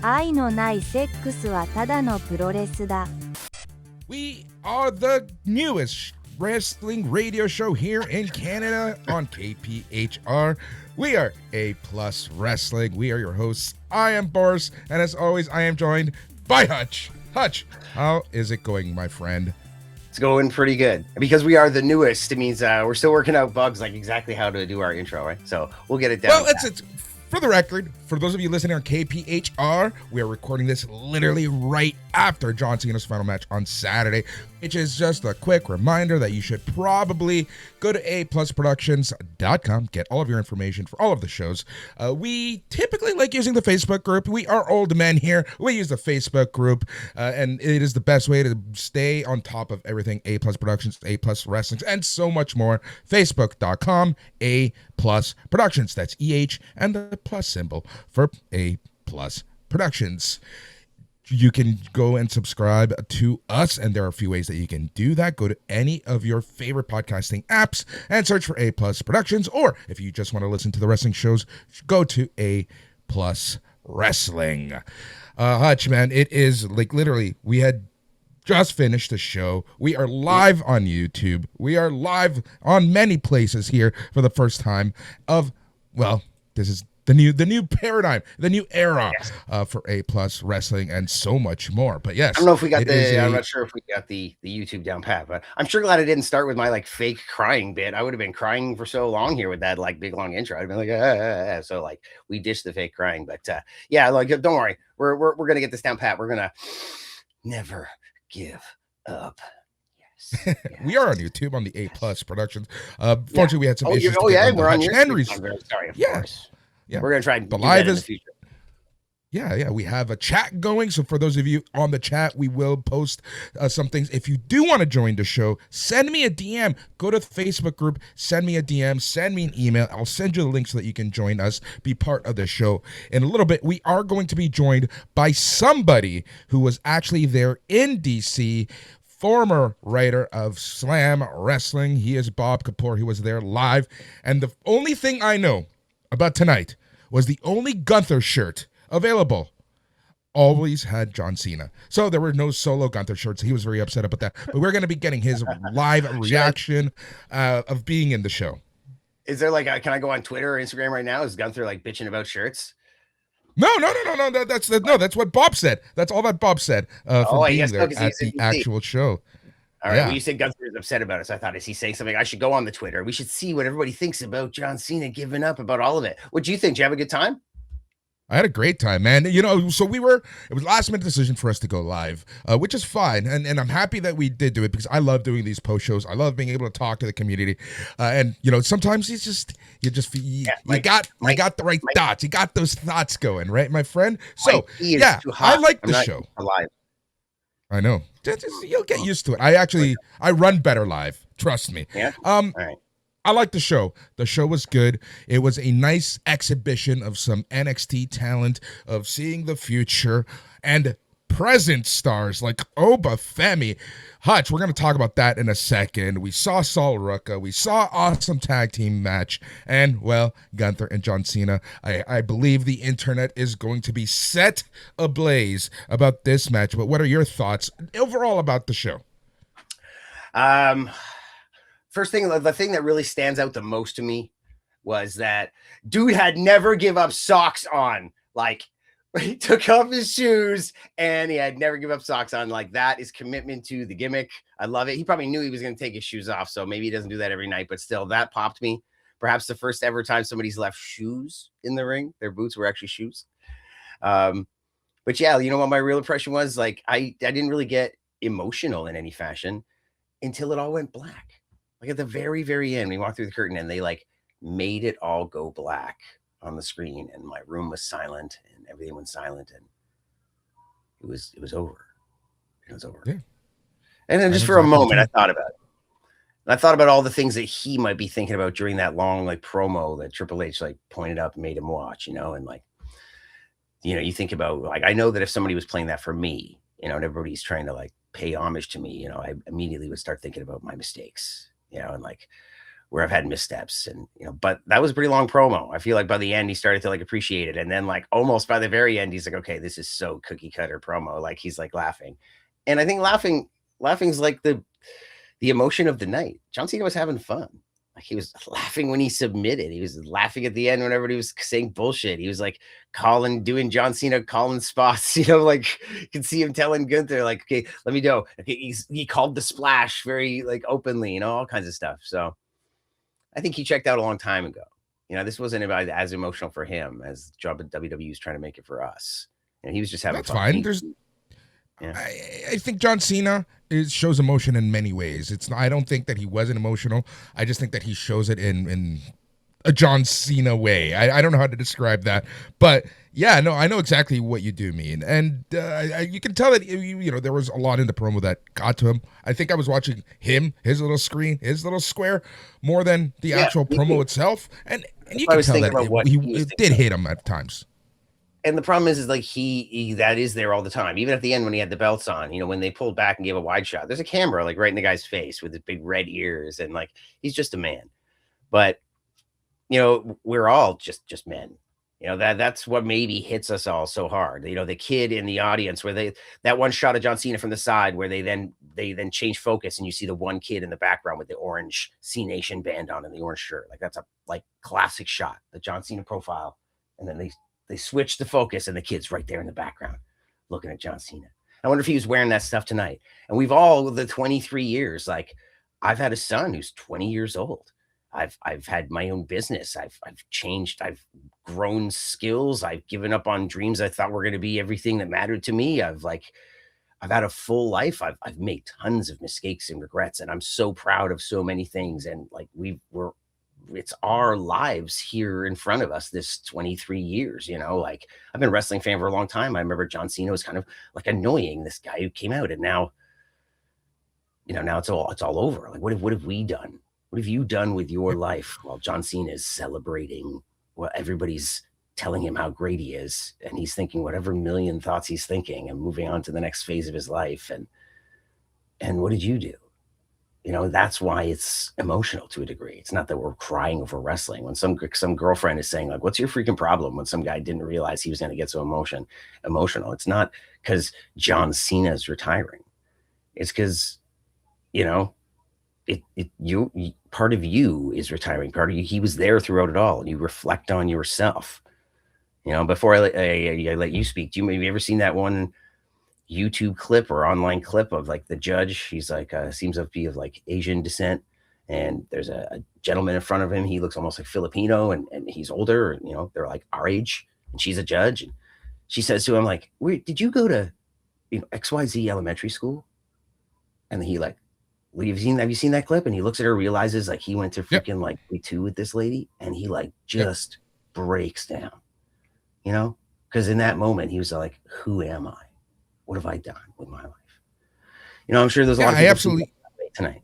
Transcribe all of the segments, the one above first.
愛のないセックスはただのプロレスだ。We are the newest wrestling radio show here in Canada on KPHR. We are A Plus Wrestling. We are your hosts. I am Boris, and as always, I am joined by Hutch. Hutch, how is it going, my friend? It's going pretty good. Because we are the newest, it means we're still working out bugs, like exactly how to do our intro, right? So we'll get it down. Well, it's for the record, for those of you listening on KPHR, we are recording this literally right after John Cena's final match on Saturday, which is just a quick reminder that you should probably go to aplusproductions.com, get all of your information for all of the shows. We typically like using the Facebook group. We are old men here. We use the Facebook group, and it is the best way to stay on top of everything A Plus Productions, A Plus Wrestling, and so much more. Facebook.com, A Plus Productions. That's EH and the plus symbol for A Plus Productions. You can go and subscribe to us, and there are a few ways that you can do that. Go to any of your favorite podcasting apps and search for A Plus Productions, or if you just want to listen to the wrestling shows, go to A Plus Wrestling. Hutch, man, it is like literally, we had just finished the show. We are live on YouTube. We are live on many places here for the first time of, well, this is the new paradigm, the new era for A Plus Wrestling, and so much more. But yes, I don't know if we got I'm not sure if we got the YouTube down pat, but I'm sure glad I didn't start with my like fake crying bit. I would have been crying for so long here with that like big long intro. I'd been like, so like we dished the fake crying, but yeah, like don't worry, we're gonna get this down pat. We're gonna never give up. Yes. We are on YouTube on the A Plus Productions. Fortunately, we had some issues. We're on YouTube. Henry's. I'm very sorry, of course. Yeah, we're gonna try the live in is the future. Yeah, we have a chat going. So for those of you on the chat, we will post some things. If you do want to join the show, send me a DM. Go to the Facebook group, send me a DM, send me an email. I'll send you the link so that you can join us, be part of the show. In a little bit, we are going to be joined by somebody who was actually there in DC, former writer of Slam Wrestling. He is Bob Kapur. He was there live. And the only thing I know about tonight was the only Gunther shirt available always had John Cena. So there were no solo Gunther shirts. He was very upset about that. But we're going to be getting his live reaction of being in the show. Is there like can I go on Twitter or Instagram right now? Is Gunther like bitching about shirts? No. That's what Bob said. That's all that Bob said for being there at the actual show. All right. Well, you said Gunther is upset about it, so I thought, is he saying something? I should go on the Twitter. We should see what everybody thinks about John Cena giving up about all of it. What do you think? Did you have a good time? I had a great time, man. You know, so it was last minute decision for us to go live, which is fine. And I'm happy that we did do it because I love doing these post shows. I love being able to talk to the community. And, you know, sometimes you got the right thoughts. You got those thoughts going, right, my friend? So, yeah, I like the show. Alive. I know. You'll get used to it. I run better live. Trust me. Yeah. All right. I like the show. The show was good. It was a nice exhibition of some NXT talent, of seeing the future, and present stars like Obafemi. Hutch, we're going to talk about that in a second. We saw Sol Ruka. We saw awesome tag team match. And, well, Gunther and John Cena. I believe the internet is going to be set ablaze about this match. But what are your thoughts overall about the show? First thing, the thing that really stands out the most to me was that dude had never give up socks on. Like, he took off his shoes and he had never give up socks on. Like, that is commitment to the gimmick. I love it. He probably knew he was going to take his shoes off, so maybe he doesn't do that every night, but still, that popped me. Perhaps the first ever time somebody's left shoes in the ring. Their boots were actually shoes. But yeah, you know what my real impression was? Like, I didn't really get emotional in any fashion until it all went black. Like at the very, very end, we walked through the curtain and they like made it all go black on the screen, and my room was silent and everything went silent, and it was over. It was over. Yeah. And then just for a moment, I thought about it. And I thought about all the things that he might be thinking about during that long like promo that Triple H like pointed up and made him watch, you know, and like, you know, you think about like, I know that if somebody was playing that for me, you know, and everybody's trying to like pay homage to me, you know, I immediately would start thinking about my mistakes, you know, and like where I've had missteps, and but that was a pretty long promo. I feel like by the end he started to like appreciate it, and then like almost by the very end he's like, okay, this is so cookie cutter promo. Like he's like laughing, and I think laughing's like the emotion of the night. John Cena was having fun. Like he was laughing when he submitted. He was laughing at the end when everybody was saying bullshit. He was like doing John Cena calling spots. Like you can see him telling Gunther, like, okay, let me go. Okay, he called the splash very like openly, all kinds of stuff. So I think he checked out a long time ago. This wasn't about as emotional for him as WWE is trying to make it for us. And he was just having That's fun. fine. I think John Cena shows emotion in many ways. I don't think that he wasn't emotional. I just think that he shows it in a John Cena way. I don't know how to describe that, but yeah, no, I know exactly what you do mean, and you can tell that there was a lot in the promo that got to him. I think I was watching his little screen, his little square, more than the actual promo itself, and you can tell that he did hit him at times. And the problem is like he that is there all the time. Even at the end when he had the belts on, when they pulled back and gave a wide shot, there's a camera like right in the guy's face with his big red ears, and like he's just a man. But we're all just men. That's what maybe hits us all so hard. The kid in the audience where that one shot of John Cena from the side where they then change focus and you see the one kid in the background with the orange C Nation band on and the orange shirt. Like that's a like classic shot, the John Cena profile, and then they switch the focus and the kid's right there in the background looking at John Cena. I wonder if he was wearing that stuff tonight. And we've all the 23 years, like I've had a son who's 20 years old. I've had my own business. I've changed. I've grown skills. I've given up on dreams I thought were going to be everything that mattered to me. I've had a full life. I've made tons of mistakes and regrets, and I'm so proud of so many things. And like it's our lives here in front of us this 23 years, like I've been a wrestling fan for a long time. I remember John Cena was kind of like annoying, this guy who came out, and now it's all over. Like what have we done? What have you done with your life while John Cena is celebrating? Well, everybody's telling him how great he is, and he's thinking whatever million thoughts he's thinking and moving on to the next phase of his life. And what did you do? That's why it's emotional to a degree. It's not that we're crying over wrestling. When some girlfriend is saying like, what's your freaking problem? When some guy didn't realize he was going to get so emotional. It's not because John Cena is retiring. It's because, part of you is retiring. Part of you, he was there throughout it all, and you reflect on yourself. Before I let you speak, have you ever seen that one YouTube clip or online clip of like the judge? He's like seems to be of like Asian descent, and there's a gentleman in front of him. He looks almost like Filipino, and he's older. They're like our age, and she's a judge, and she says to him like, "Where did you go to, XYZ elementary school?" And he like, have you seen that clip? And he looks at her, realizes like he went to freaking like two with this lady, and he like just breaks down, because in that moment he was like, who am I? What have I done with my life? I'm sure there's a lot of people absolutely tonight.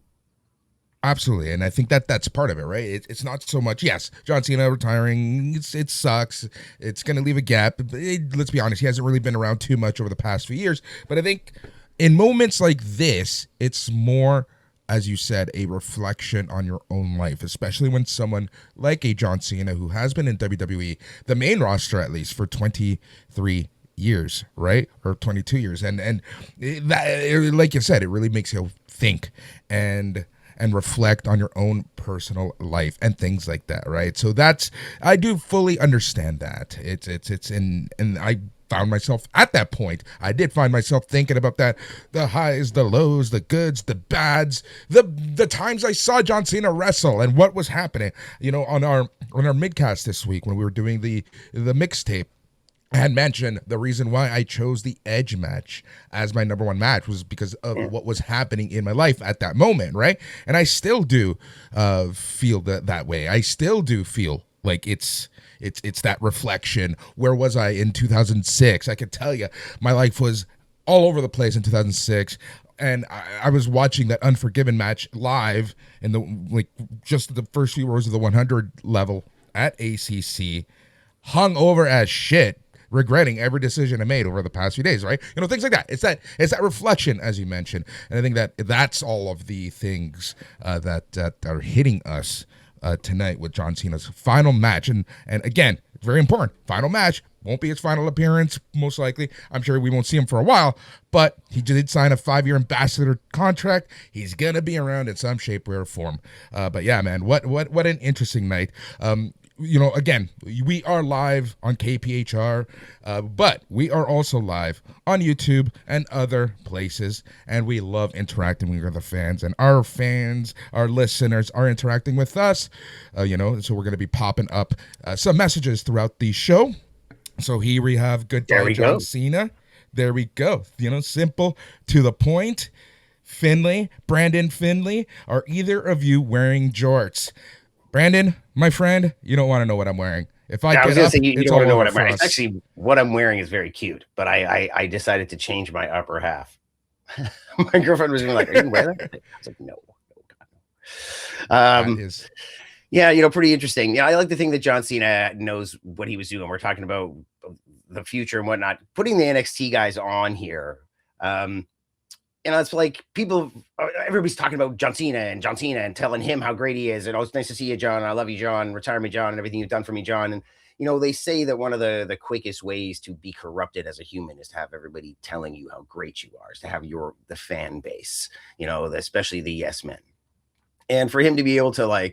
Absolutely. And I think that's part of it, right? It's not so much, yes, John Cena retiring, it sucks. It's going to leave a gap. Let's be honest, he hasn't really been around too much over the past few years. But I think in moments like this, it's more, as you said, a reflection on your own life, especially when someone like a John Cena, who has been in WWE, the main roster at least, for 23 years, right? Or 22 years. And that, like you said, it really makes you think and reflect on your own personal life and things like that, right? So I do fully understand that. And I found myself at that point. I did find myself thinking about that, the highs, the lows, the goods, the bads, the times I saw John Cena wrestle and what was happening. On our midcast this week when we were doing the mixtape, I had mentioned the reason why I chose the Edge match as my number one match was because of what was happening in my life at that moment, right? And I still do feel that way. I still do feel like it's that reflection. Where was I in 2006? I can tell you my life was all over the place in 2006. And I was watching that Unforgiven match live in just the first few rows of the 100 level at ACC, hung over as shit, regretting every decision I made over the past few days, right? Things like that. It's that reflection, as you mentioned. And I think that's all of the things that are hitting us tonight with John Cena's final match. And again, very important, final match. Won't be his final appearance, most likely. I'm sure we won't see him for a while, but he did sign a 5-year ambassador contract. He's going to be around in some shape, way, or form. But yeah, man, what an interesting night. Again, we are live on KPHR, but we are also live on YouTube and other places, and we love interacting with the fans, and our fans, our listeners are interacting with us, so we're going to be popping up some messages throughout the show. So here we have goodbye John Cena. There we go. Simple, to the point. Brandon Finley, are either of you wearing jorts? Brandon, my friend, you don't want to know what I'm wearing. If I was going to say, you don't want to know what I'm wearing. It's actually, what I'm wearing is very cute, but I decided to change my upper half. My girlfriend was like, "Are you wearing that?" I was like, "No, God, no." Yeah, pretty interesting. Yeah, I like to think that John Cena knows what he was doing. We're talking about the future and whatnot. Putting the NXT guys on here, it's like everybody's talking about John Cena and telling him how great he is. And it's nice to see you, John. I love you, John. Retire me, John, and everything you've done for me, John. And, they say that one of the quickest ways to be corrupted as a human is to have everybody telling you how great you are, is to have the fan base, especially the yes men. And for him to be able to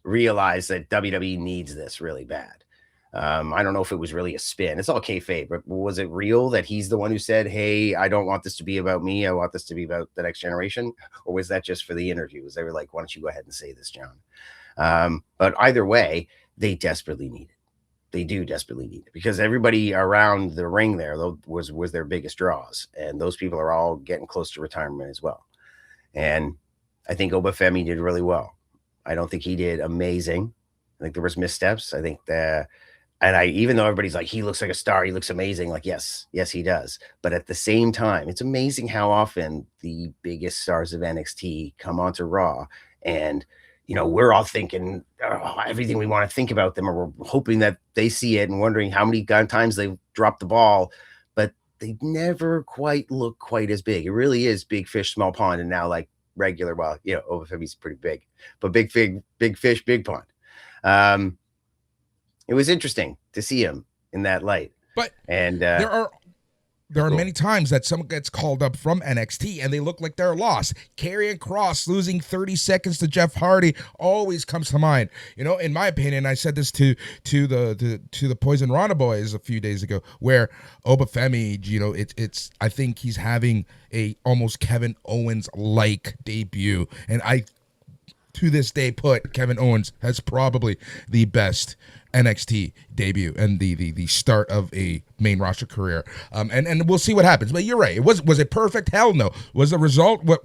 realize that WWE needs this really bad. I don't know if it was really a spin. It's all kayfabe, but was it real that he's the one who said, "Hey, I don't want this to be about me. I want this to be about the next generation"? Or was that just for the interviews? They were like, "Why don't you go ahead and say this, John?" But either way, they desperately need it. They do desperately need it, because everybody around the ring there was their biggest draws. And those people are all getting close to retirement as well. And I think Obafemi did really well. I don't think he did amazing. I think there was missteps. I think even though everybody's like, he looks like a star, he looks amazing. Like, yes, he does. But at the same time, it's amazing how often the biggest stars of NXT come onto Raw, and we're all thinking everything we want to think about them, or we're hoping that they see it and wondering how many times they've dropped the ball, but they never quite look quite as big. It really is big fish, small pond. And now regular, Obafemi's pretty big, but big fish, big pond. It was interesting to see him in that light. But and there are many times that someone gets called up from NXT and they look like they're lost. Karrion Kross losing 30 seconds to Jeff Hardy always comes to mind. In my opinion, I said this to the Poison Rana boys a few days ago, where Obafemi, I think he's having a almost Kevin Owens like debut, and I to this day put Kevin Owens as probably the best NXT debut and the start of a main roster career. And we'll see what happens. But you're right. Was it perfect? Hell no. Was the result what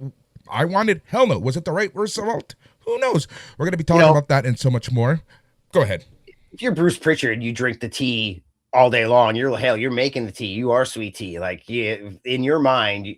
I wanted? Hell no. Was it the right result? Who knows? We're going to be talking about that and so much more. Go ahead. If you're Bruce Pritchard, you drink the tea all day long. You're making the tea. You are sweet tea. In your mind,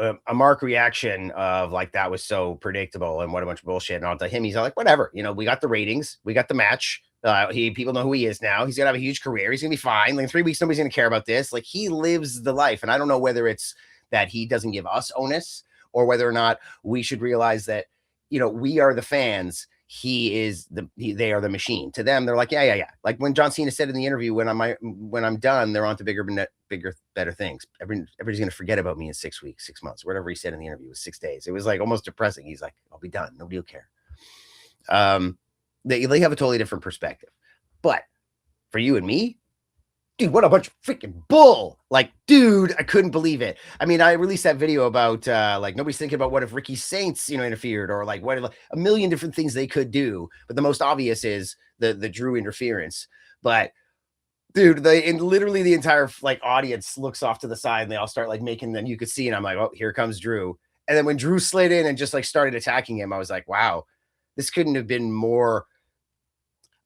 a Mark reaction of that was so predictable and what a bunch of bullshit. And all to him, he's like, whatever. We got the ratings. We got the match. People know who he is now. He's gonna have a huge career. He's gonna be fine. In 3 weeks, nobody's gonna care about this. He lives the life. And I don't know whether it's that he doesn't give us onus, or whether or not we should realize that, we are the fans. They are the machine. To them, they're like, yeah. Like when John Cena said in the interview, when I'm done, they're on to bigger, better things. Everybody's gonna forget about me in 6 weeks, 6 months, whatever he said in the interview. It was 6 days. It was almost depressing. He's like, I'll be done. Nobody will care. They have a totally different perspective. But for you and me, dude, what a bunch of freaking bull. Dude, I couldn't believe it. I mean, I released that video about nobody's thinking about what if Ricky Saints, interfered, or what a million different things they could do. But the most obvious is the Drew interference. But dude, literally the entire audience looks off to the side, and they all start making, then you could see, and I'm like, oh, here comes Drew. And then when Drew slid in and just started attacking him, I was like, wow, this couldn't have been more,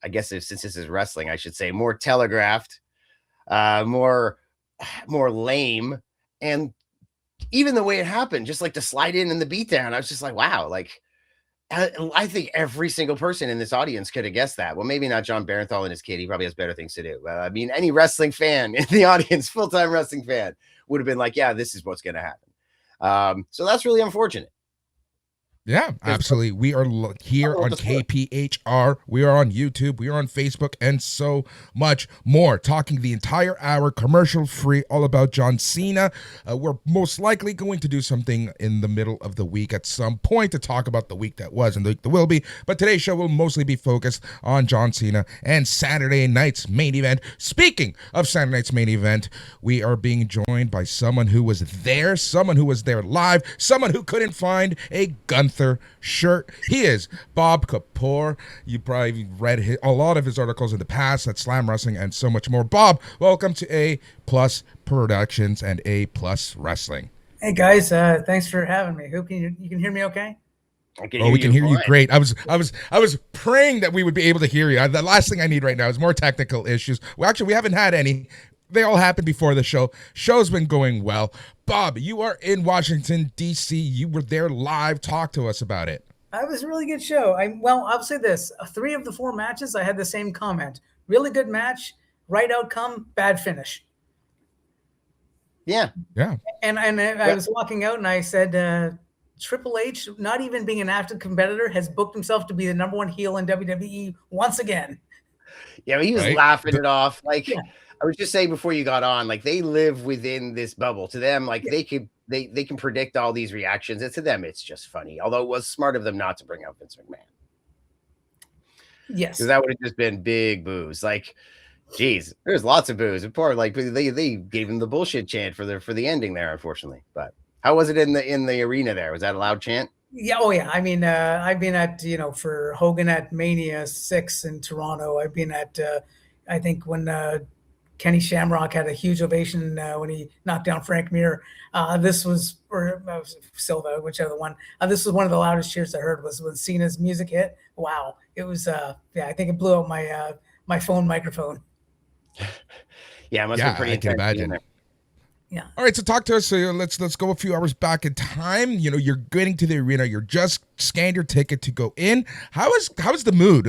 I guess since this is wrestling, I should say, more telegraphed, more lame. And even the way it happened, just to slide in the beatdown, I was just like, wow, I think every single person in this audience could have guessed that. Well, maybe not John Barenthal and his kid. He probably has better things to do. I mean, any wrestling fan in the audience, full-time wrestling fan, would have been like, yeah, this is what's going to happen. So that's really unfortunate. Yeah, absolutely. We are here on KPHR. We are on YouTube. We are on Facebook and so much more. Talking the entire hour, commercial free, all about John Cena. We're most likely going to do something in the middle of the week at some point to talk about the week that was and the week that will be. But today's show will mostly be focused on John Cena and Saturday night's main event. Speaking of Saturday night's main event, we are being joined by someone who was there live, someone who couldn't find a Gunther shirt. He is Bob Kapur. You probably read a lot of his articles in the past at Slam Wrestling and so much more. Bob, welcome to A Plus Productions and A Plus Wrestling. Hey guys, thanks for having me. Hope you can hear me okay? We can hear you great. I was praying that we would be able to hear you. The last thing I need right now is more technical issues. Well, actually, we haven't had any. They all happened before the show. Show's been going well. Bob, you are in Washington, D.C. You were there live. Talk to us about it. It was a really good show. I'll say this. 3 of the 4 matches, I had the same comment. Really good match, right outcome, bad finish. Yeah. And I was walking out and I said, Triple H, not even being an active competitor, has booked himself to be the number 1 heel in WWE once again. Yeah, he was laughing it off. I was just saying before you got on, they live within this bubble. To them, they can predict all these reactions. And to them, it's just funny. Although it was smart of them not to bring out Vince McMahon. Yes. Because that would have just been big boos. Geez, there's lots of boos. Poor, they gave him the bullshit chant for the ending there, unfortunately. But how was it in the arena there? Was that a loud chant? Yeah. Oh yeah. I mean, I've been at, for Hogan at Mania 6 in Toronto. I've been at, I think when, Kenny Shamrock had a huge ovation when he knocked down Frank Mir. This was, or Silva, whichever one. This was one of the loudest cheers I heard was when Cena's music hit. Wow, it was. I think it blew out my my phone microphone. Yeah, it must be pretty intense. I can imagine. Yeah. All right, so talk to us. So let's go a few hours back in time. You're getting to the arena. You're just scanned your ticket to go in. How is the mood?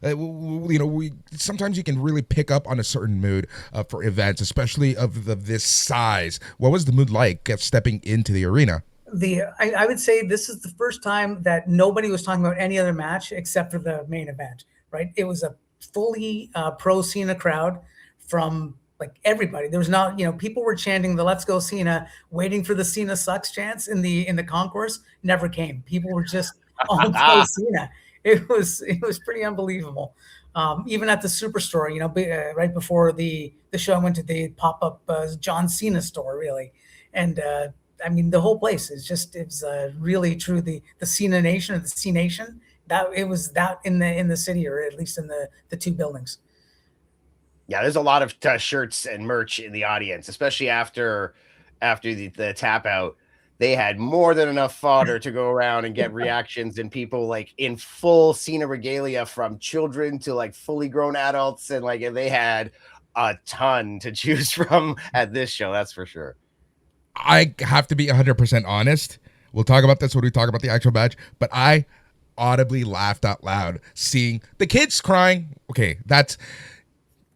We sometimes you can really pick up on a certain mood for events, especially of this size. What was the mood like stepping into the arena? I would say this is the first time that nobody was talking about any other match except for the main event. Right? It was a fully pro Cena crowd from. Everybody, there was not, people were chanting the "Let's Go Cena," waiting for the "Cena sucks" chants in the concourse. Never came. People were just on pro Cena. It was pretty unbelievable. Even at the Superstore, right before the show, I went to the pop-up John Cena store, really, and the whole place is it's really true. The Cena Nation or the C Nation, that it was that in the city, or at least in the 2 buildings. Yeah, there's a lot of shirts and merch in the audience, especially after the tap out. They had more than enough fodder to go around and get reactions and people in full Cena regalia, from children to fully grown adults, and they had a ton to choose from at this show. That's for sure. I have to be 100% honest. We'll talk about this when we talk about the actual match, but I audibly laughed out loud seeing the kids crying. Okay, that's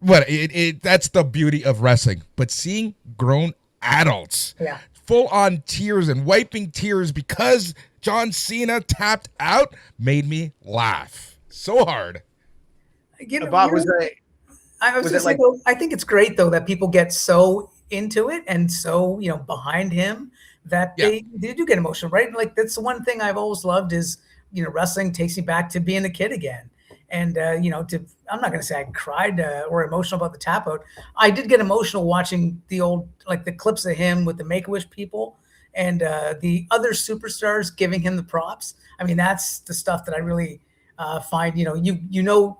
that's the beauty of wrestling. But seeing grown adults full on tears and wiping tears because John Cena tapped out made me laugh so hard. I think it's great though that people get so into it and so behind him that they do get emotional, right? That's the one thing I've always loved is wrestling takes me back to being a kid again. And, I'm not going to say I cried or emotional about the tap out. I did get emotional watching the old, the clips of him with the Make-A-Wish people and the other superstars giving him the props. That's the stuff that I really find,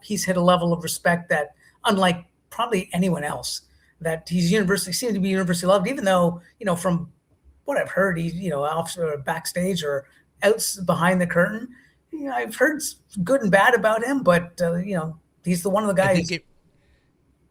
he's hit a level of respect that unlike probably anyone else, that he's seemed to be universally loved, even though, from what I've heard, he's, off backstage or out behind the curtain. I've heard good and bad about him, but he's one of the guys.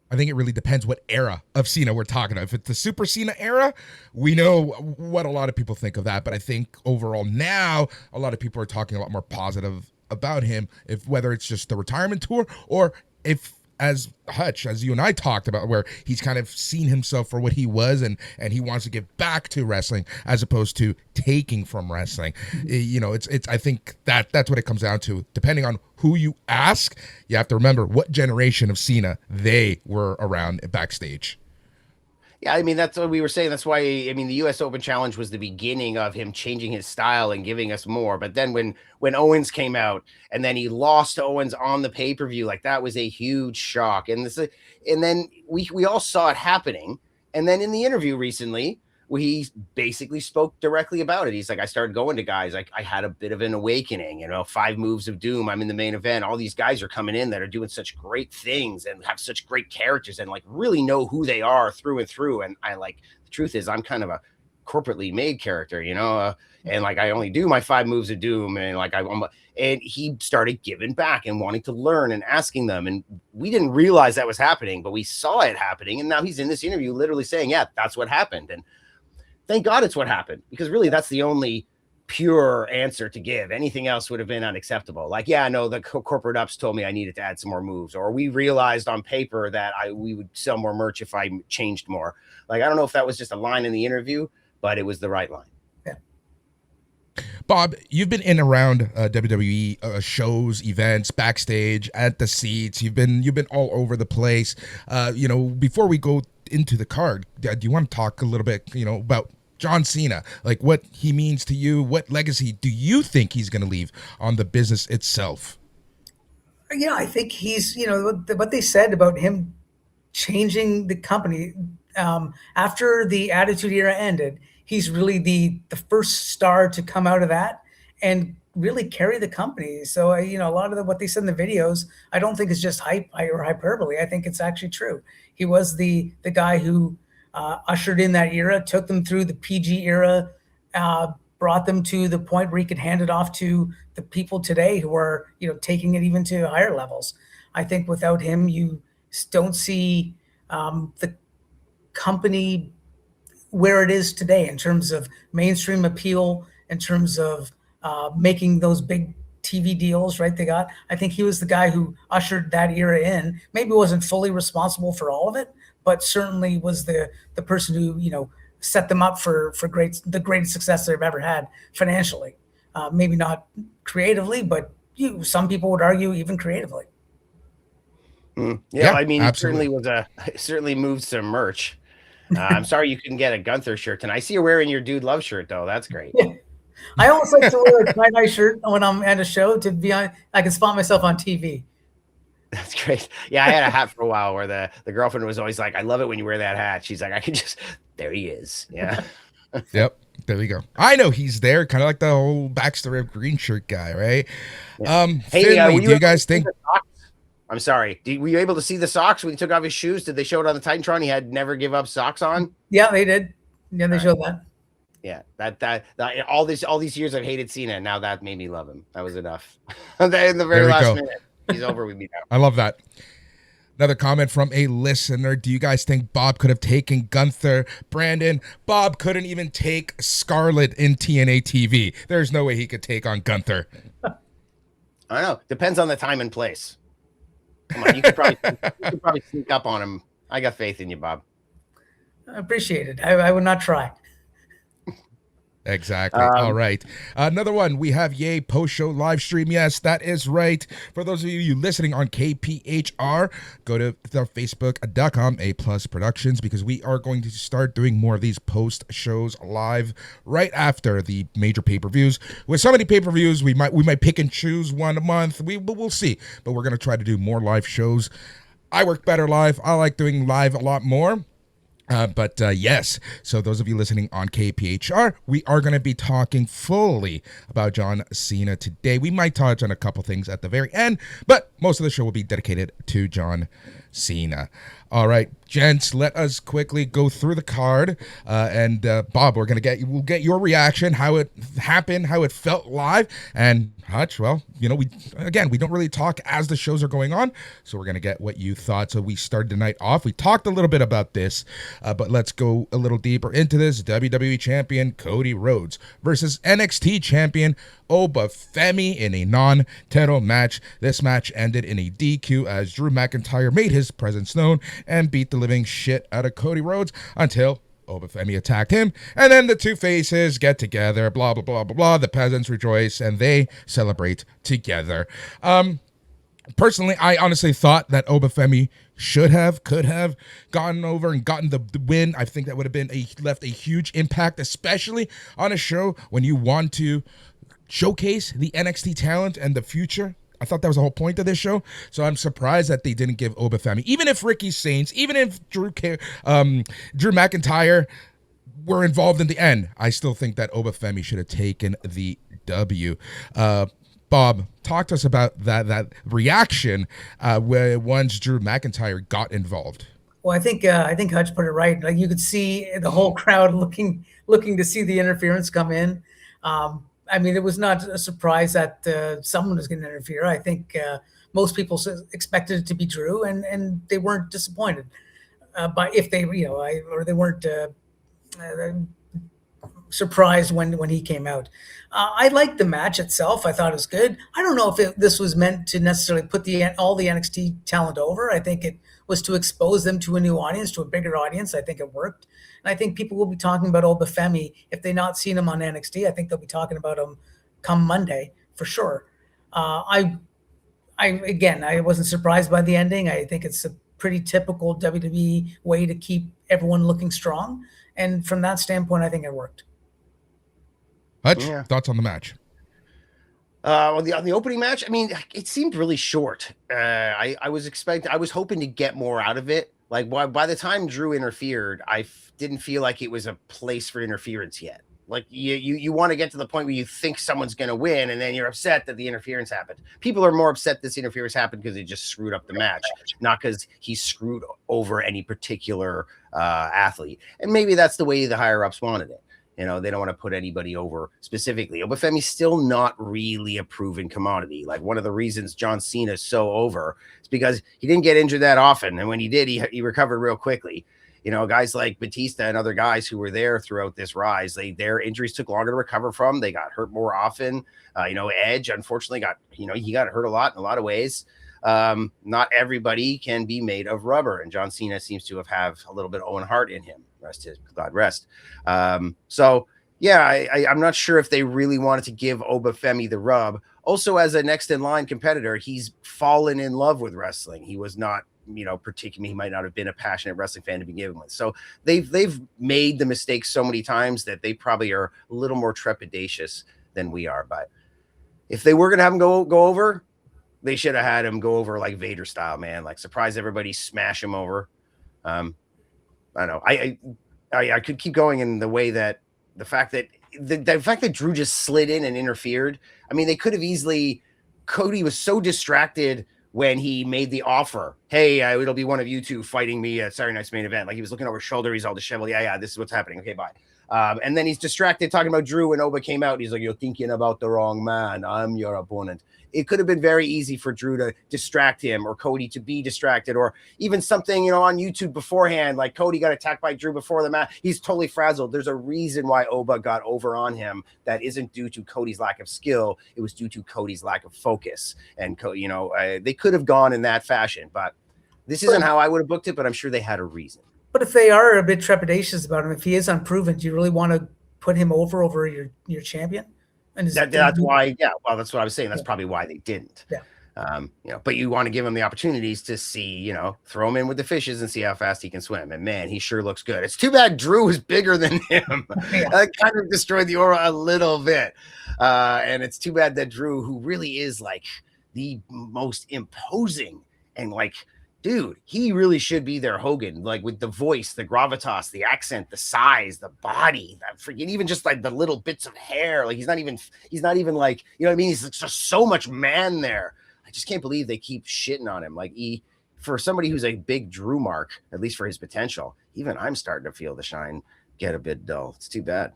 I think it really depends what era of Cena we're talking about. If it's the Super Cena era, we know what a lot of people think of that. But I think overall now, a lot of people are talking a lot more positive about him. Whether it's just the retirement tour or if as Hutch, as you and I talked about, where he's kind of seen himself for what he was, and he wants to give back to wrestling as opposed to taking from wrestling. You know, it's I think that's what it comes down to. Depending on who you ask, you have to remember what generation of Cena they were around backstage. Yeah, I mean, that's what we were saying. That's why, I mean, the US Open Challenge was the beginning of him changing his style and giving us more. But then when Owens came out and then he lost to Owens on the pay-per-view, like that was a huge shock. And then we all saw it happening. And then in the interview recently, he basically spoke directly about it. He's like, I started going to guys, like I had a bit of an awakening, you know, 5 moves of doom. I'm in the main event. All these guys are coming in that are doing such great things and have such great characters and like really know who they are through and through. And I like, the truth is I'm kind of a corporately made character, you know, and like I only do my 5 moves of doom, and like and he started giving back and wanting to learn and asking them, and we didn't realize that was happening, but we saw it happening. And now he's in this interview literally saying, yeah, that's what happened. And thank God it's what happened, because really that's the only pure answer to give. Anything else would have been unacceptable. Like, yeah, no, the corporate ups told me I needed to add some more moves, or we realized on paper that we would sell more merch if I changed more. Like, I don't know if that was just a line in the interview, but it was the right line. Yeah. Bob, you've been in around WWE shows, events, backstage, at the seats. You've been all over the place. You know, before we go into the card, do you want to talk a little bit, you know, about John Cena, like what he means to you? What legacy do you think he's going to leave on the business itself? Yeah, I think he's, you know, what they said about him changing the company after the Attitude Era ended. He's really the first star to come out of that and really carry the company. So, you know, a lot of what they said in the videos, I don't think it's just hype or hyperbole. I think it's actually true. He was the guy who ushered in that era, took them through the PG era, brought them to the point where he could hand it off to the people today who are, you know, taking it even to higher levels. I think without him, you don't see the company where it is today in terms of mainstream appeal, in terms of making those big TV deals, right? I think he was the guy who ushered that era in. Maybe wasn't fully responsible for all of it, but certainly was the person who, you know, set them up for the greatest success they've ever had financially. Maybe not creatively, but some people would argue even creatively. Yeah, I mean, absolutely. It certainly moved some merch. I'm sorry you couldn't get a Gunther shirt tonight. I see you're wearing your Dude Love shirt though. That's great. Yeah. I always like to wear a tie-dye shirt when I'm at a show to be on. I can spot myself on TV. That's great. Yeah, I had a hat for a while where the girlfriend was always like, I love it when you wear that hat. She's like, I can just, there he is. Yeah. Yep. There you go. I know he's there, kind of like the whole backstory of green shirt guy, right? Yeah. Hey, Finley, do you guys think? I'm sorry. Were you able to see the socks when he took off his shoes? Did they show it on the Titantron? He had never give up socks on. Yeah, they did. Yeah, they showed that. Yeah, that all these years I've hated Cena. Now that made me love him. That was enough. In the very last minute, he's over with me now. I love that. Another comment from a listener. Do you guys think Bob could have taken Gunther? Brandon, Bob couldn't even take Scarlett in TNA TV. There's no way he could take on Gunther. I don't know. Depends on the time and place. Come on, you could probably sneak up on him. I got faith in you, Bob. I appreciate it. I would not try. Exactly. All right. Another one. We have Yay post-show live stream. Yes, that is right. For those of you listening on KPHR, go to facebook.com A+ Productions, because we are going to start doing more of these post-shows live right after the major pay-per-views. With so many pay-per-views, we might pick and choose one a month. We'll see. But we're going to try to do more live shows. I work better live. I like doing live a lot more. But yes, so those of you listening on KPHR, we are going to be talking fully about John Cena today. We might touch on a couple things at the very end, but most of the show will be dedicated to John Cena. All right, gents, let us quickly go through the card. And Bob, we'll get your reaction, how it happened, how it felt live. And Hutch, well, we don't really talk as the shows are going on, so we're gonna get what you thought. So we started the night off. We talked a little bit about this, but let's go a little deeper into this. WWE champion Cody Rhodes versus NXT champion Obafemi in a non-title match. This match ended in a DQ as Drew McIntyre made his presence known and beat the living shit out of Cody Rhodes until Obafemi attacked him, and then the two faces get together, blah, blah, blah, blah, blah. The peasants rejoice, and they celebrate together. Personally, I honestly thought that Obafemi could have gotten over and gotten the win. I think that would have left a huge impact, especially on a show when you want to showcase the NXT talent and the future. I thought that was the whole point of this show. So I'm surprised that they didn't give Obafemi, even if Ricky Saints, even if Drew McIntyre were involved in the end, I still think that Obafemi should have taken the W. Bob, talk to us about that reaction where once Drew McIntyre got involved. Well, I think Hutch put it right. Like, you could see the whole crowd looking to see the interference come in. I mean, it was not a surprise that someone was going to interfere. I think most people expected it to be Drew, and they weren't disappointed. But if they, or they weren't surprised when he came out. I liked the match itself. I thought it was good. I don't know if this was meant to necessarily put all the NXT talent over. I think it was to expose them to a new audience, to a bigger audience. I think it worked. And I think people will be talking about Obafemi if they've not seen him on NXT. I think they'll be talking about him come Monday for sure. I wasn't surprised by the ending. I think it's a pretty typical WWE way to keep everyone looking strong. And from that standpoint, I think it worked. Hutch, thoughts on the match? On the opening match, I mean, it seemed really short. I was hoping to get more out of it. Like, by the time Drew interfered, I didn't feel like it was a place for interference yet. Like, you want to get to the point where you think someone's going to win, and then you're upset that the interference happened. People are more upset this interference happened because it just screwed up the match, not because he screwed over any particular athlete. And maybe that's the way the higher ups wanted it. They don't want to put anybody over specifically. Obafemi's still not really a proven commodity. Like, one of the reasons John Cena is so over is because he didn't get injured that often. And when he did, he recovered real quickly. Guys like Batista and other guys who were there throughout this rise, their injuries took longer to recover from. They got hurt more often. Edge, unfortunately, he got hurt a lot in a lot of ways. Not everybody can be made of rubber. And John Cena seems to have a little bit of Owen Hart in him. God rest. I'm not sure if they really wanted to give Obafemi the rub. Also, as a next in line competitor, he's fallen in love with wrestling. He was not, particularly, he might not have been a passionate wrestling fan to begin with. So they've made the mistake so many times that they probably are a little more trepidatious than we are. But if they were going to have him go over, they should have had him go over like Vader style, man. Like, surprise everybody, smash him over. I don't know. I could keep going in the way that the fact that Drew just slid in and interfered. I mean, they could have easily. Cody was so distracted when he made the offer. Hey, it'll be one of you two fighting me at Saturday Night's Main Event. Like, he was looking over his shoulder. He's all disheveled. Yeah, this is what's happening. Okay, bye. And then he's distracted talking about Drew, and Oba came out. And he's like, "You're thinking about the wrong man. I'm your opponent." It could have been very easy for Drew to distract him, or Cody to be distracted, or even something, on YouTube beforehand, like Cody got attacked by Drew before the match. He's totally frazzled. There's a reason why Oba got over on him. That isn't due to Cody's lack of skill. It was due to Cody's lack of focus. And, they could have gone in that fashion, but this isn't how I would have booked it, but I'm sure they had a reason. But if they are a bit trepidatious about him, if he is unproven, do you really want to put him over your champion? And that's why, that's what I was saying. That's probably why they didn't. Yeah. But you want to give him the opportunities to see, throw him in with the fishes and see how fast he can swim. And man, he sure looks good. It's too bad Drew is bigger than him. That kind of destroyed the aura a little bit. And it's too bad that Drew, who really is like the most imposing and like, dude, he really should be their Hogan, like with the voice, the gravitas, the accent, the size, the body, that freaking, even just like the little bits of hair. Like, he's not even like, you know what I mean? He's just so much man there. I just can't believe they keep shitting on him. Like, for somebody who's a big Drew mark, at least for his potential, even I'm starting to feel the shine get a bit dull. It's too bad.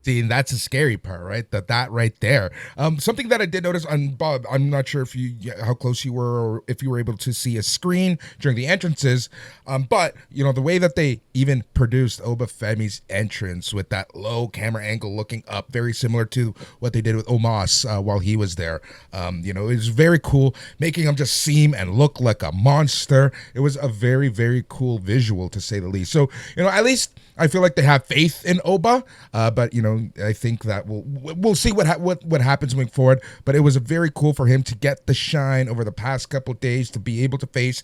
See, and that's a scary part, right? That right there. Something that I did notice on Bob, I'm not sure if how close you were or if you were able to see a screen during the entrances, but the way that they even produced Obafemi's entrance with that low camera angle looking up, very similar to what they did with Omos while he was there. It was very cool, making him just seem and look like a monster. It was a very, very cool visual, to say the least. So, at least I feel like they have faith in Oba, but I think that we'll see what happens moving forward. But it was very cool for him to get the shine over the past couple days to be able to face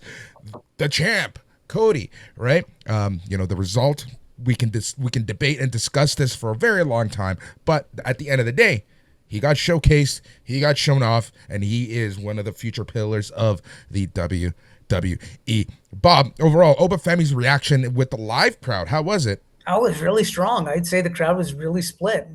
the champ, Cody. Right? The result we can debate and discuss this for a very long time. But at the end of the day, he got showcased, he got shown off, and he is one of the future pillars of the WWE. Bob, overall, Obafemi's reaction with the live crowd, how was it? Oh, it was really strong. I'd say the crowd was really split.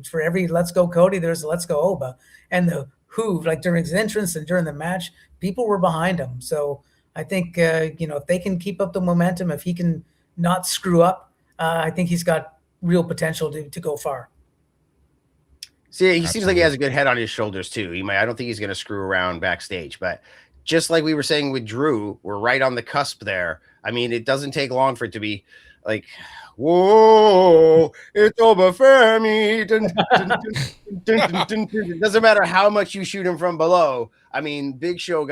For every "Let's go Cody," there's a "Let's go Oba," and the who, like during his entrance and during the match, people were behind him. So I think if they can keep up the momentum, if he can not screw up, I think he's got real potential to go far. See, he seems like he has a good head on his shoulders too. I don't think he's going to screw around backstage, but just like we were saying with Drew, we're right on the cusp there. I mean, it doesn't take long for it to be like, whoa, it's Obafemi. It doesn't matter how much you shoot him from below. I mean, Big Show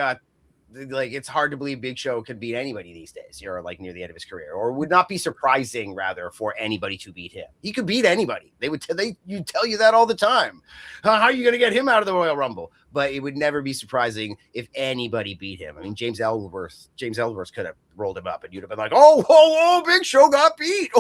it's hard to believe Big Show could beat anybody these days. You're like near the end of his career, or would not be surprising rather for anybody to beat him. He could beat anybody. You'd tell you that all the time. How are you going to get him out of the Royal Rumble? But it would never be surprising if anybody beat him. I mean, James Ellsworth could have rolled him up and you'd have been like, oh, Big Show got beat.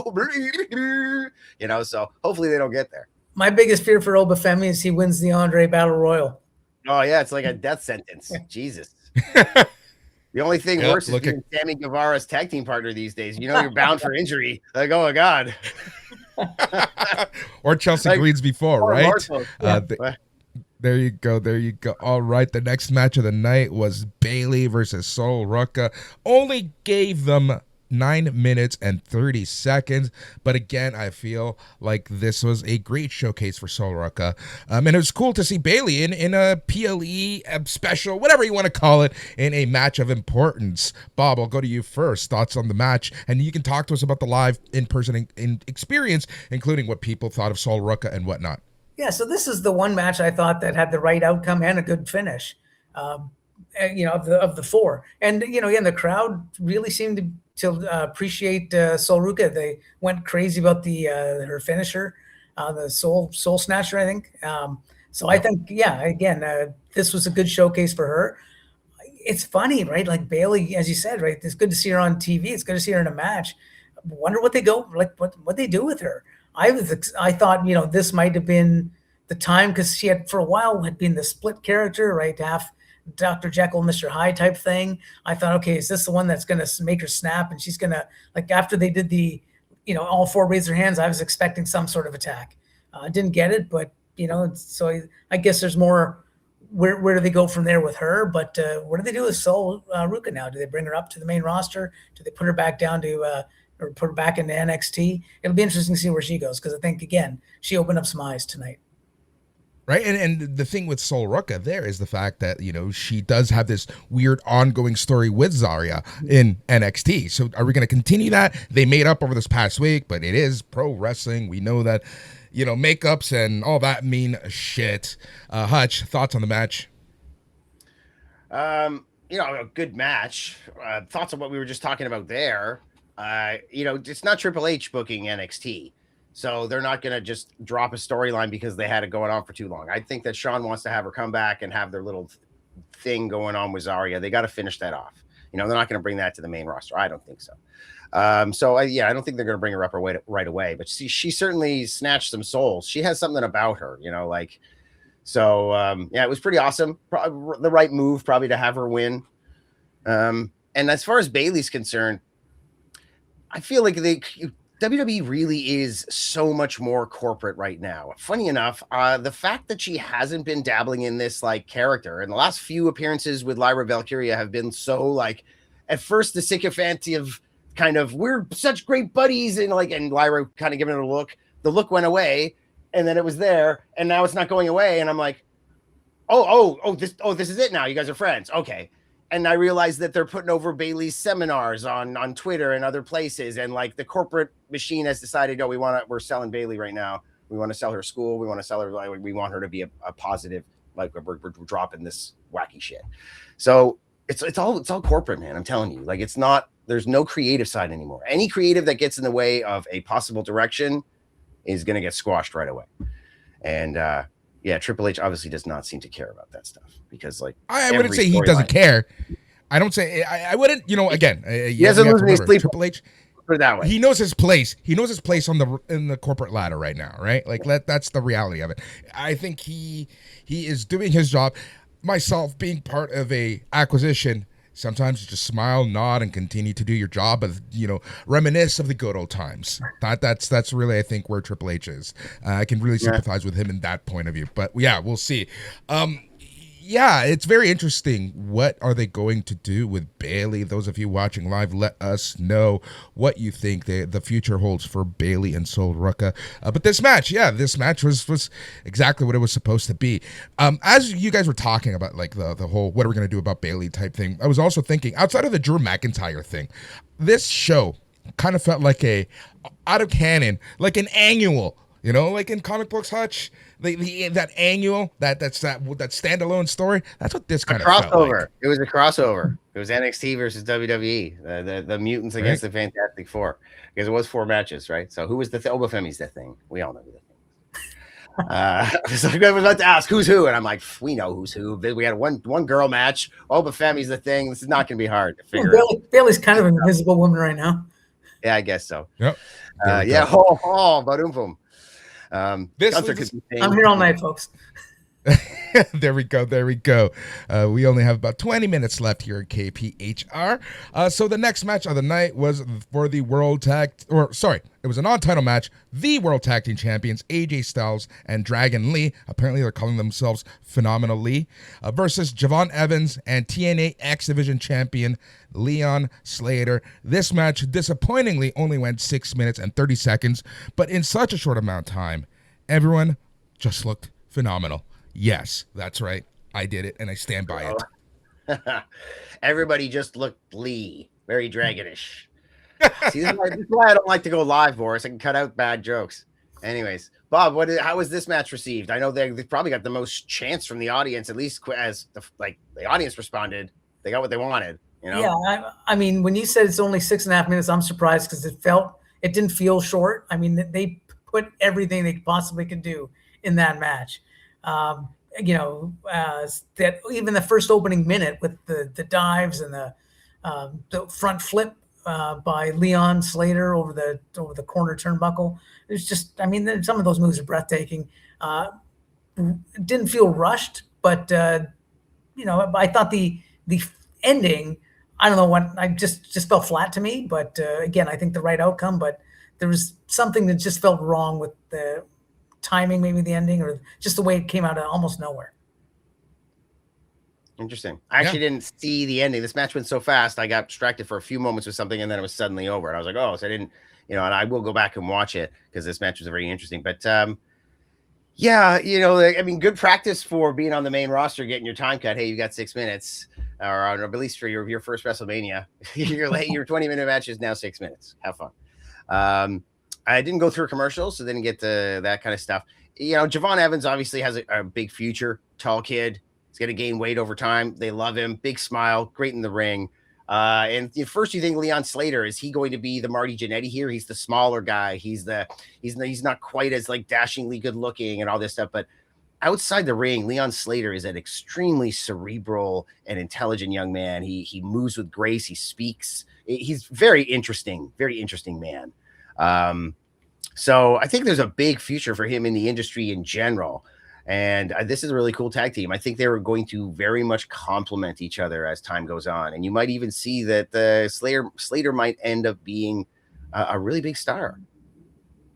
So hopefully they don't get there. My biggest fear for Obafemi is he wins the Andre Battle Royal. Oh yeah. It's like a death sentence. Jesus. The only thing worse is being Sammy Guevara's tag team partner these days. You're bound for injury. Like, oh my God. Or Chelsea Green's before, right? There you go. All right. The next match of the night was Bayley versus Sol Ruca. Only gave them 9 minutes and 30 seconds. But again, I feel like this was a great showcase for Sol Ruca. And it was cool to see Bayley in a PLE special, whatever you want to call it, in a match of importance. Bob, I'll go to you first. Thoughts on the match. And you can talk to us about the live in-person experience, including what people thought of Sol Ruca and whatnot. Yeah, so this is the one match I thought that had the right outcome and a good finish, of the four. And, again, the crowd really seemed to appreciate Sol Ruca. They went crazy about her finisher, the Soul Snatcher, I think. I think, again, this was a good showcase for her. It's funny, right? Like Bayley, as you said, right? It's good to see her on TV. It's good to see her in a match. I wonder what they do with her. I thought, this might have been the time because she had for a while had been the split character, right? Half Dr. Jekyll, Mr. Hyde type thing. I thought, okay, is this the one that's going to make her snap? And she's going to, like, after they did the, all four raise their hands, I was expecting some sort of attack. I didn't get it, but, so I guess there's more, where do they go from there with her? But what do they do with Sol Ruca now? Do they bring her up to the main roster? Do they put her back down to, or put her back into NXT? It'll be interesting to see where she goes, because I think, again, she opened up some eyes tonight. Right, and the thing with Sol Ruca there is the fact that, she does have this weird ongoing story with Zarya in NXT. So are we going to continue that? They made up over this past week, but it is pro wrestling. We know that, makeups and all that mean shit. Hutch, thoughts on the match? A good match. Thoughts on what we were just talking about there. It's not Triple H booking NXT. So they're not going to just drop a storyline because they had it going on for too long. I think that Sean wants to have her come back and have their little thing going on with Zarya. They got to finish that off. They're not going to bring that to the main roster. I don't think so. I don't think they're going to bring her up right away. But she certainly snatched some souls. She has something about her, it was pretty awesome. Probably the right move, probably, to have her win. And as far as Bayley's concerned, I feel like WWE really is so much more corporate right now. Funny enough, the fact that she hasn't been dabbling in this like character, and the last few appearances with Lyra Valkyria have been so like, at first the sycophantive kind of, we're such great buddies, and Lyra kind of giving it a look. The look went away, and then it was there, and now it's not going away. And I'm like, this is it now. You guys are friends, okay? And I realized that they're putting over Bayley's seminars on Twitter and other places, and like the corporate machine has decided, no, we're selling Bayley right now. We want to sell her school. We want to sell her. We want her to be a positive. Like we're dropping this wacky shit. So it's all corporate, man. I'm telling you, like it's not. There's no creative side anymore. Any creative that gets in the way of a possible direction is going to get squashed right away. And yeah, Triple H obviously does not seem to care about that stuff because, like, I wouldn't say he doesn't care. I don't say I wouldn't. You know, again, he hasn't losing his sleep. Triple H, put it that way. He knows his place. He knows his place in the corporate ladder right now, right? Like that's the reality of it. I think he is doing his job. Myself being part of a acquisition. Sometimes you just smile, nod, and continue to do your job, but reminisce of the good old times. That's really, I think, where Triple H is. I can really sympathize with him in that point of view. But yeah, we'll see. Yeah, it's very interesting. What are they going to do with Bayley? Those of you watching live, let us know what you think the future holds for Bayley and Sol Ruca. But this match was exactly what it was supposed to be. As you guys were talking about, like the whole what are we going to do about Bayley type thing, I was also thinking outside of the Drew McIntyre thing, this show kind of felt like a out of canon, like an annual. Like in comic books, Hutch, that annual, that standalone story. That's what this kind of felt like. It was a crossover. It was NXT versus WWE, the mutants against the Fantastic Four, because it was 4 matches, right? So who was the Obafemi's the thing? We all know who the thing is. So I was about to ask who's who, and I'm like, we know who's who. We had one girl match. Obafemi's the thing. This is not going to be hard to figure out. Bayley's kind of an invisible woman right now. Yeah, I guess so. Yep. Badum. I'm here all night, folks. There we go. We only have about 20 minutes left here at KPHR. So the next match of the night was for the it was a non-title match. The World Tag Team Champions AJ Styles and Dragon Lee, apparently they're calling themselves Phenomenal Lee, versus Javon Evans and TNA X Division Champion Leon Slater. This match disappointingly only went 6 minutes and 30 seconds, but in such a short amount of time, everyone just looked phenomenal. Yes, that's right. I did it, and I stand by it. Everybody just looked Lee, very dragonish. See, this is why I don't like to go live, Boris. I can cut out bad jokes. Anyways, Bob, how was this match received? I know they probably got the most chance from the audience, at least as the audience responded. They got what they wanted. Yeah, I mean, when you said it's only 6.5 minutes, I'm surprised because it didn't feel short. I mean, they put everything they possibly could do in that match. That even the first opening minute with the dives and the front flip by Leon Slater over the corner turnbuckle. It's just, I mean, some of those moves are breathtaking. Didn't feel rushed, but I thought the ending, I don't know what, I just felt flat to me. But again, I think the right outcome, but there was something that just felt wrong with the timing, maybe the ending, or just the way it came out of almost nowhere. Interesting. I actually didn't see the ending. This match went so fast. I got distracted for a few moments with something, and then it was suddenly over. And I was like, oh, so I didn't, and I will go back and watch it because this match was very interesting. But yeah, I mean, good practice for being on the main roster, getting your time cut. Hey, you got 6 minutes, or at least for your first WrestleMania. Your 20-minute match is now 6 minutes. Have fun. I didn't go through commercials, so didn't get to that kind of stuff. Javon Evans obviously has a big future, tall kid. He's going to gain weight over time. They love him. Big smile, great in the ring. And first you think Leon Slater, is he going to be the Marty Jannetty here? He's the smaller guy. He's not quite as like dashingly good looking and all this stuff. But outside the ring, Leon Slater is an extremely cerebral and intelligent young man. He moves with grace. He speaks. He's very interesting man. So I think there's a big future for him in the industry in general. And this is a really cool tag team. I think they were going to very much complement each other as time goes on. And you might even see that Slater might end up being a really big star.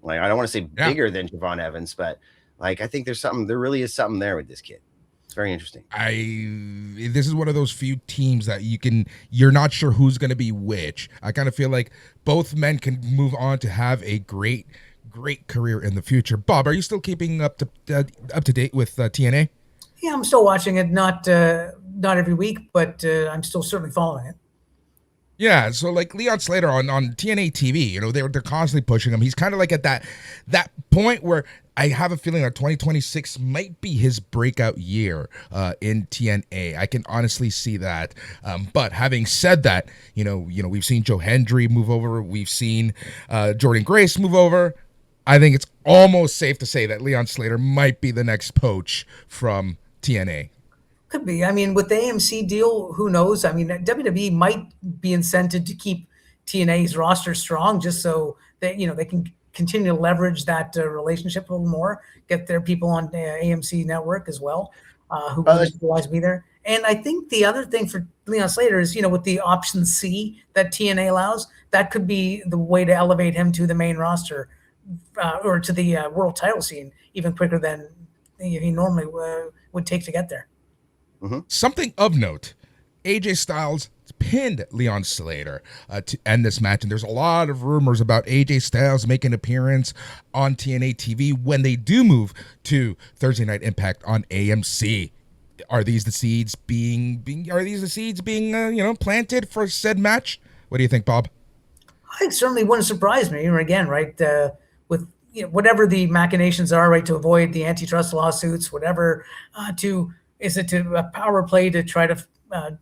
Like, I don't want to say Yeah. bigger than Javon Evans, but like, I think there really is something there with this kid. It's very interesting. This is one of those few teams that you're not sure who's going to be which. I kind of feel like both men can move on to have a great career in the future. Bob, are you still keeping up to date with TNA? Yeah, I'm still watching it. Not every week, but I'm still certainly following it. Yeah, so like Leon Slater on TNA TV, you know, they're constantly pushing him. He's kind of like at that point where I have a feeling that 2026 might be his breakout year in TNA. I can honestly see that. But having said that, you know, we've seen Joe Hendry move over. We've seen Jordan Grace move over. I think it's almost safe to say that Leon Slater might be the next poach from TNA. Could be. I mean, with the AMC deal, who knows? I mean, WWE might be incented to keep TNA's roster strong, just so that they can continue to leverage that relationship a little more. Get their people on AMC network as well, who would otherwise be there. And I think the other thing for Leon Slater is, with the option C that TNA allows, that could be the way to elevate him to the main roster or to the world title scene even quicker than he normally would take to get there. Mm-hmm. Something of note, AJ Styles pinned Leon Slater to end this match, and there's a lot of rumors about AJ Styles making an appearance on TNA TV when they do move to Thursday Night Impact on AMC. Are these the seeds being planted for said match? What do you think, Bob? It certainly wouldn't surprise me. Again, right, with whatever the machinations are, right, to avoid the antitrust lawsuits, whatever, is it to a power play to try to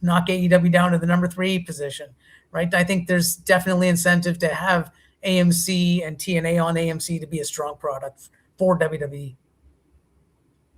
knock AEW down to the number 3 position, right? I think there's definitely incentive to have AMC and TNA on AMC to be a strong product for WWE.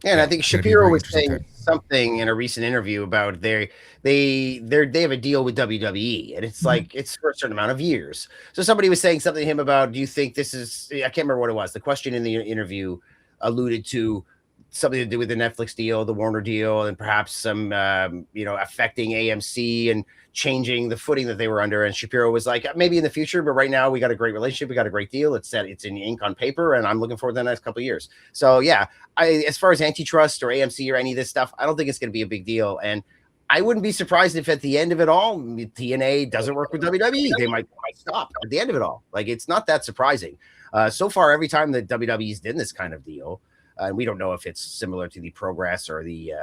Yeah, and I think Shapiro was saying something in a recent interview about they have a deal with WWE, and it's like it's for a certain amount of years. So somebody was saying something to him about, do you think this is? I can't remember what it was. The question in the interview alluded to something to do with the Netflix deal, the Warner deal, and perhaps some affecting AMC and changing the footing that they were under. And Shapiro was like, maybe in the future, but right now we got a great relationship, we got a great deal. It's in ink on paper, and I'm looking forward to the next couple of years. So yeah, as far as antitrust or AMC or any of this stuff, I don't think it's going to be a big deal. And I wouldn't be surprised if at the end of it all, TNA doesn't work with WWE. They might stop at the end of it all. Like, it's not that surprising. So far, every time that WWE's done this kind of deal, and we don't know if it's similar to the Progress or the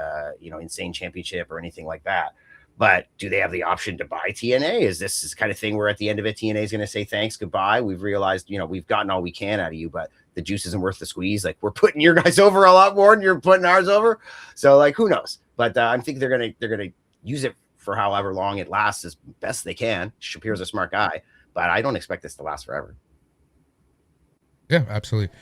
Insane Championship or anything like that. But do they have the option to buy TNA? Is this kind of thing where at the end of it, TNA is going to say thanks, goodbye? We've realized, we've gotten all we can out of you, but the juice isn't worth the squeeze. Like, we're putting your guys over a lot more than you're putting ours over. So, like, who knows? But I think they're gonna use it for however long it lasts as best they can. Shapiro's a smart guy, but I don't expect this to last forever. Yeah, absolutely.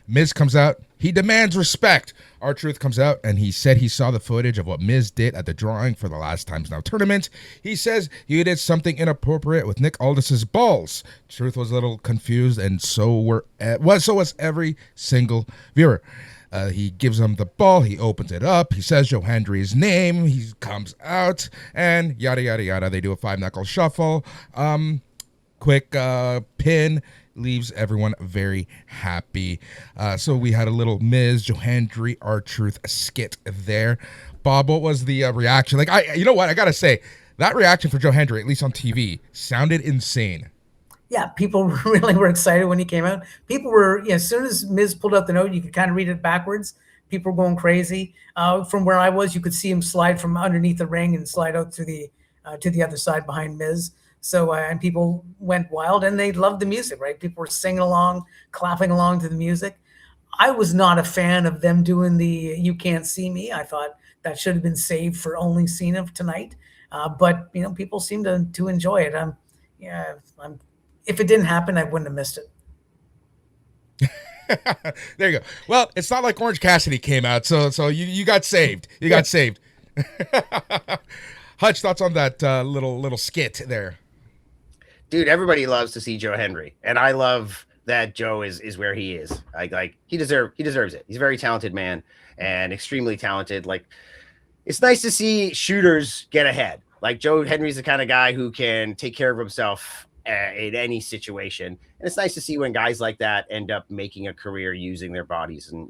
Miz comes out. He demands respect. R-Truth comes out, and he said he saw the footage of what Miz did at the drawing for the Last Times Now tournament. He says he did something inappropriate with Nick Aldis's balls. Truth was a little confused, and so was every single viewer. He gives him the ball. He opens it up. He says Joe Hendry's name. He comes out, and yada, yada, yada. They do a 5-knuckle shuffle. Quick pin. Leaves everyone very happy. So we had a little Miz, Joe Hendry, R-Truth skit there. Bob, what was the reaction? Like, you know what? I got to say, that reaction for Joe Hendry, at least on TV, sounded insane. Yeah, people really were excited when he came out. People were, as soon as Miz pulled out the note, you could kind of read it backwards. People were going crazy. From where I was, you could see him slide from underneath the ring and slide out to the other side behind Miz. So, and people went wild, and they loved the music, right? People were singing along, clapping along to the music. I was not a fan of them doing the "You Can't See Me." I thought that should have been saved for only Cena tonight. But people seem to enjoy it. If it didn't happen, I wouldn't have missed it. There you go. Well, it's not like Orange Cassidy came out, so you got saved. You got saved. Hutch, thoughts on that little skit there? Dude, everybody loves to see Joe Hendry, and I love that Joe is where he is. Like he deserves it. He's a very talented man and extremely talented. Like, it's nice to see shooters get ahead. Like, Joe Hendry's the kind of guy who can take care of himself in any situation. And it's nice to see when guys like that end up making a career using their bodies. And,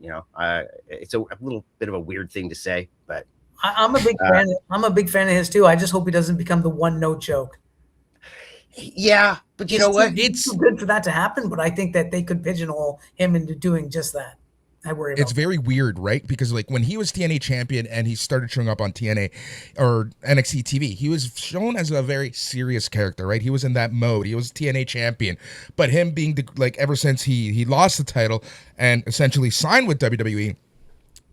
it's a little bit of a weird thing to say, but I'm a big fan. I'm a big fan of his too. I just hope he doesn't become the one note joke. yeah, but you know what? It's too good for that to happen, but I think that they could pigeonhole him into doing just that. I worry about it's very weird, right? Because like when he was TNA champion and he started showing up on TNA or NXT TV, he was shown as a very serious character, right? He was in that mode. He was TNA champion, but him being ever since he lost the title and essentially signed with WWE,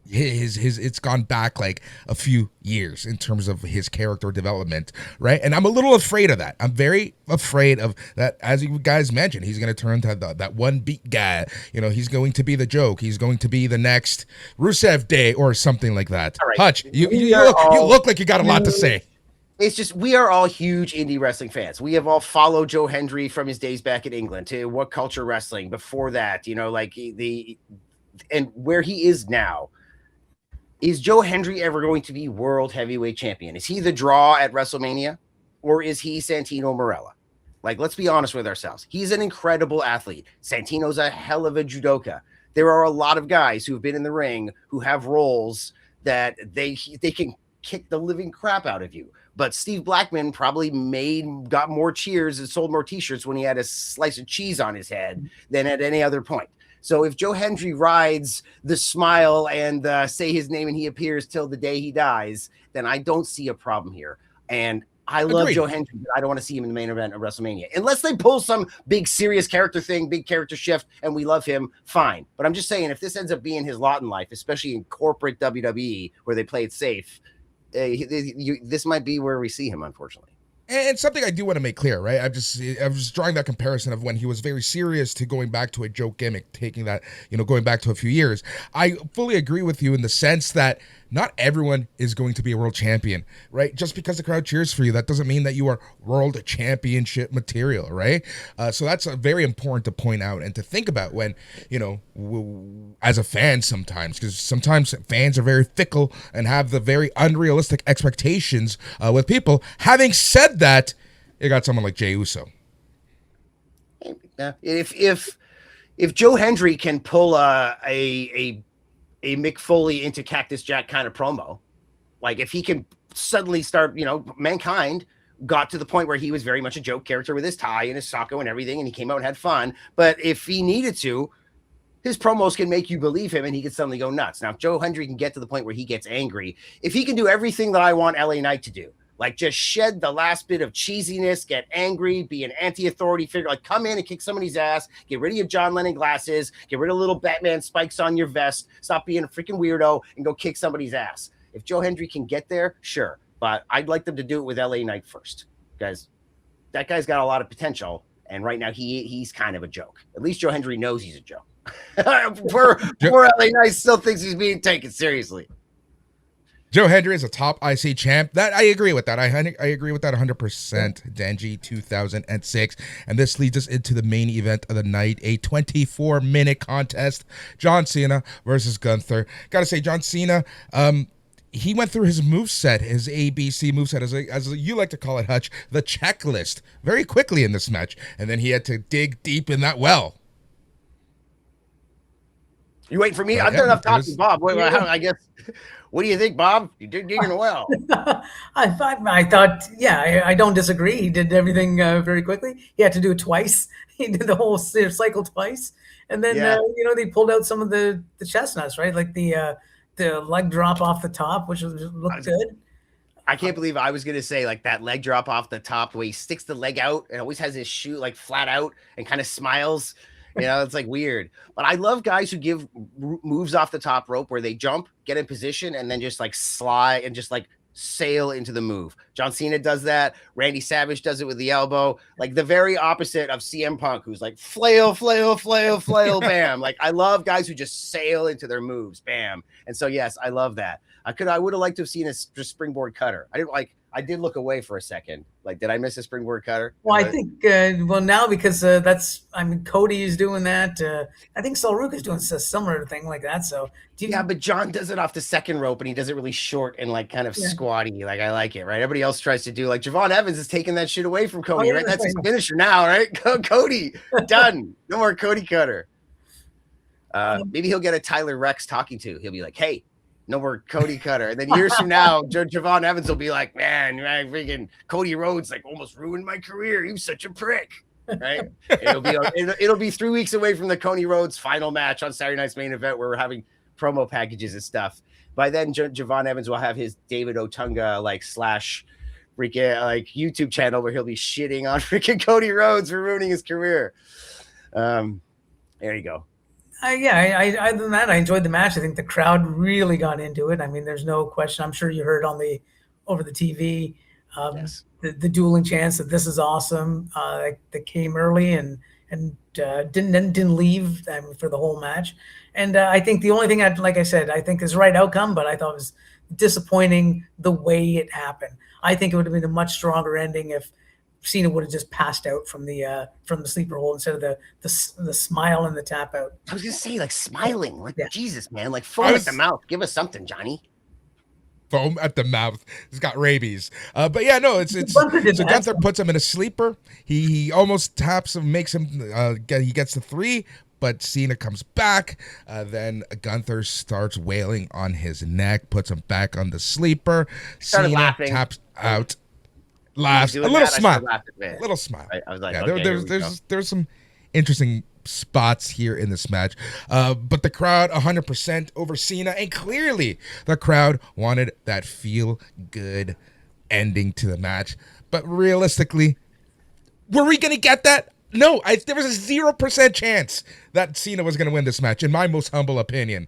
his it's gone back like a few years in terms of his character development, right? And I'm a little afraid of that. I'm very afraid of that. As you guys mentioned, he's going to turn to that one beat guy. He's going to be the joke. He's going to be the next Rusev Day or something like that. All right. Hutch, you look like you got a lot to say. It's just, we are all huge indie wrestling fans. We have all followed Joe Hendry from his days back in England to What Culture Wrestling. Before that, and where he is now. Is Joe Hendry ever going to be world heavyweight champion? Is he the draw at WrestleMania, or is he Santino Marella? Like, let's be honest with ourselves. He's an incredible athlete. Santino's a hell of a judoka. There are a lot of guys who've been in the ring who have roles that they can kick the living crap out of you. But Steve Blackman probably got more cheers and sold more t-shirts when he had a slice of cheese on his head than at any other point. So if Joe Hendry rides the smile and say his name and he appears till the day he dies, then I don't see a problem here. And I love Joe Hendry, but I don't want to see him in the main event of WrestleMania. Unless they pull some big serious character thing, big character shift, and we love him, fine. But I'm just saying, if this ends up being his lot in life, especially in corporate WWE where they play it safe, this might be where we see him, unfortunately. And something I do want to make clear, right? I was drawing that comparison of when he was very serious to going back to a joke gimmick, taking that, going back to a few years. I fully agree with you in the sense that not everyone is going to be a world champion, right? Just because the crowd cheers for you, that doesn't mean that you are world championship material, right? So that's very important to point out and to think about when, as a fan sometimes, because sometimes fans are very fickle and have the very unrealistic expectations with people. Having said that, you got someone like Jey Uso. If Joe Hendry can pull a Mick Foley into Cactus Jack kind of promo, like if he can suddenly start, Mankind got to the point where he was very much a joke character with his tie and his socko and everything, and he came out and had fun. But if he needed to, his promos can make you believe him and he can suddenly go nuts. Now, if Joe Hendry can get to the point where he gets angry, if he can do everything that I want LA Knight to do, like just shed the last bit of cheesiness, get angry, be an anti-authority figure, like come in and kick somebody's ass, get rid of your John Lennon glasses, get rid of little Batman spikes on your vest, stop being a freaking weirdo and go kick somebody's ass. If Joe Hendry can get there, sure. But I'd like them to do it with LA Knight first. Guys, that guy's got a lot of potential. And right now he's kind of a joke. At least Joe Hendry knows he's a joke. poor LA Knight still thinks he's being taken seriously. Joe Hendry is a top IC champ. That I agree with that. I agree with that 100%. Denji 2006, and this leads us into the main event of the night, a 24-minute contest: John Cena versus Gunther. Gotta say, John Cena, he went through his moveset, his ABC moveset, as you like to call it, Hutch, the checklist, very quickly in this match, and then he had to dig deep in that well. You waiting for me? I've done enough talking, Bob. I guess. What do you think, Bob? You did digging well. I thought, yeah, I don't disagree. He did everything very quickly. He had to do it twice. He did the whole cycle twice, and then they pulled out some of the chestnuts, right? Like the leg drop off the top, which looked good. I can't believe I was going to say like that leg drop off the top, the way he sticks the leg out and always has his shoe like flat out and kind of smiles. It's like weird. But I love guys who give moves off the top rope where they jump, get in position, and then just like slide and just like sail into the move. John Cena does that. Randy Savage does it with the elbow. Like the very opposite of CM Punk, who's like flail, flail, flail, flail, bam. Like I love guys who just sail into their moves, bam. And so, yes, I love that. I would have liked to have seen a springboard cutter. I I did look away for a second. Like, did I miss a springboard cutter? Well, I think now because Cody is doing that. I think Solruka is doing a similar thing like that. So but John does it off the second rope, and he does it really short and like kind of squatty. Like, I like it, right? Everybody else tries to do like Javon Evans is taking that shit away from Cody, right? That's his finisher now, right? Cody done. No more Cody cutter. Maybe he'll get a Tyler Rex talking to. He'll be like, "Hey, no more Cody cutter." And then years from now, Javon Evans will be like, man, freaking Cody Rhodes like almost ruined my career. He was such a prick, right? It'll be 3 weeks away from the Cody Rhodes final match on Saturday night's main event where we're having promo packages and stuff. By then, Javon Evans will have his David Otunga freaking YouTube channel where he'll be shitting on freaking Cody Rhodes for ruining his career. There you go. Other than that, I enjoyed the match. I think the crowd really got into it. I mean, there's no question. I'm sure you heard over the TV, the dueling chants that this is awesome. That came early and didn't leave for the whole match. And I think the only thing I think is the right outcome, but I thought it was disappointing the way it happened. I think it would have been a much stronger ending if Cena would have just passed out from the sleeper hold instead of the smile and the tap out. I was gonna say like smiling, like Jesus, man, like foam at the mouth. Give us something, Johnny. Foam at the mouth. He's got rabies. But yeah, no, it's so Gunther puts him in a sleeper. He almost taps him, makes him he gets the 3. But Cena comes back. Then Gunther starts wailing on his neck, puts him back on the sleeper. Cena laughing. Taps out. Laughs. A little smile. A little smile. I was like, there's some interesting spots here in this match. But the crowd 100% over Cena, and clearly the crowd wanted that feel-good ending to the match. But realistically, were we going to get that? No, there was a 0% chance that Cena was going to win this match, in my most humble opinion.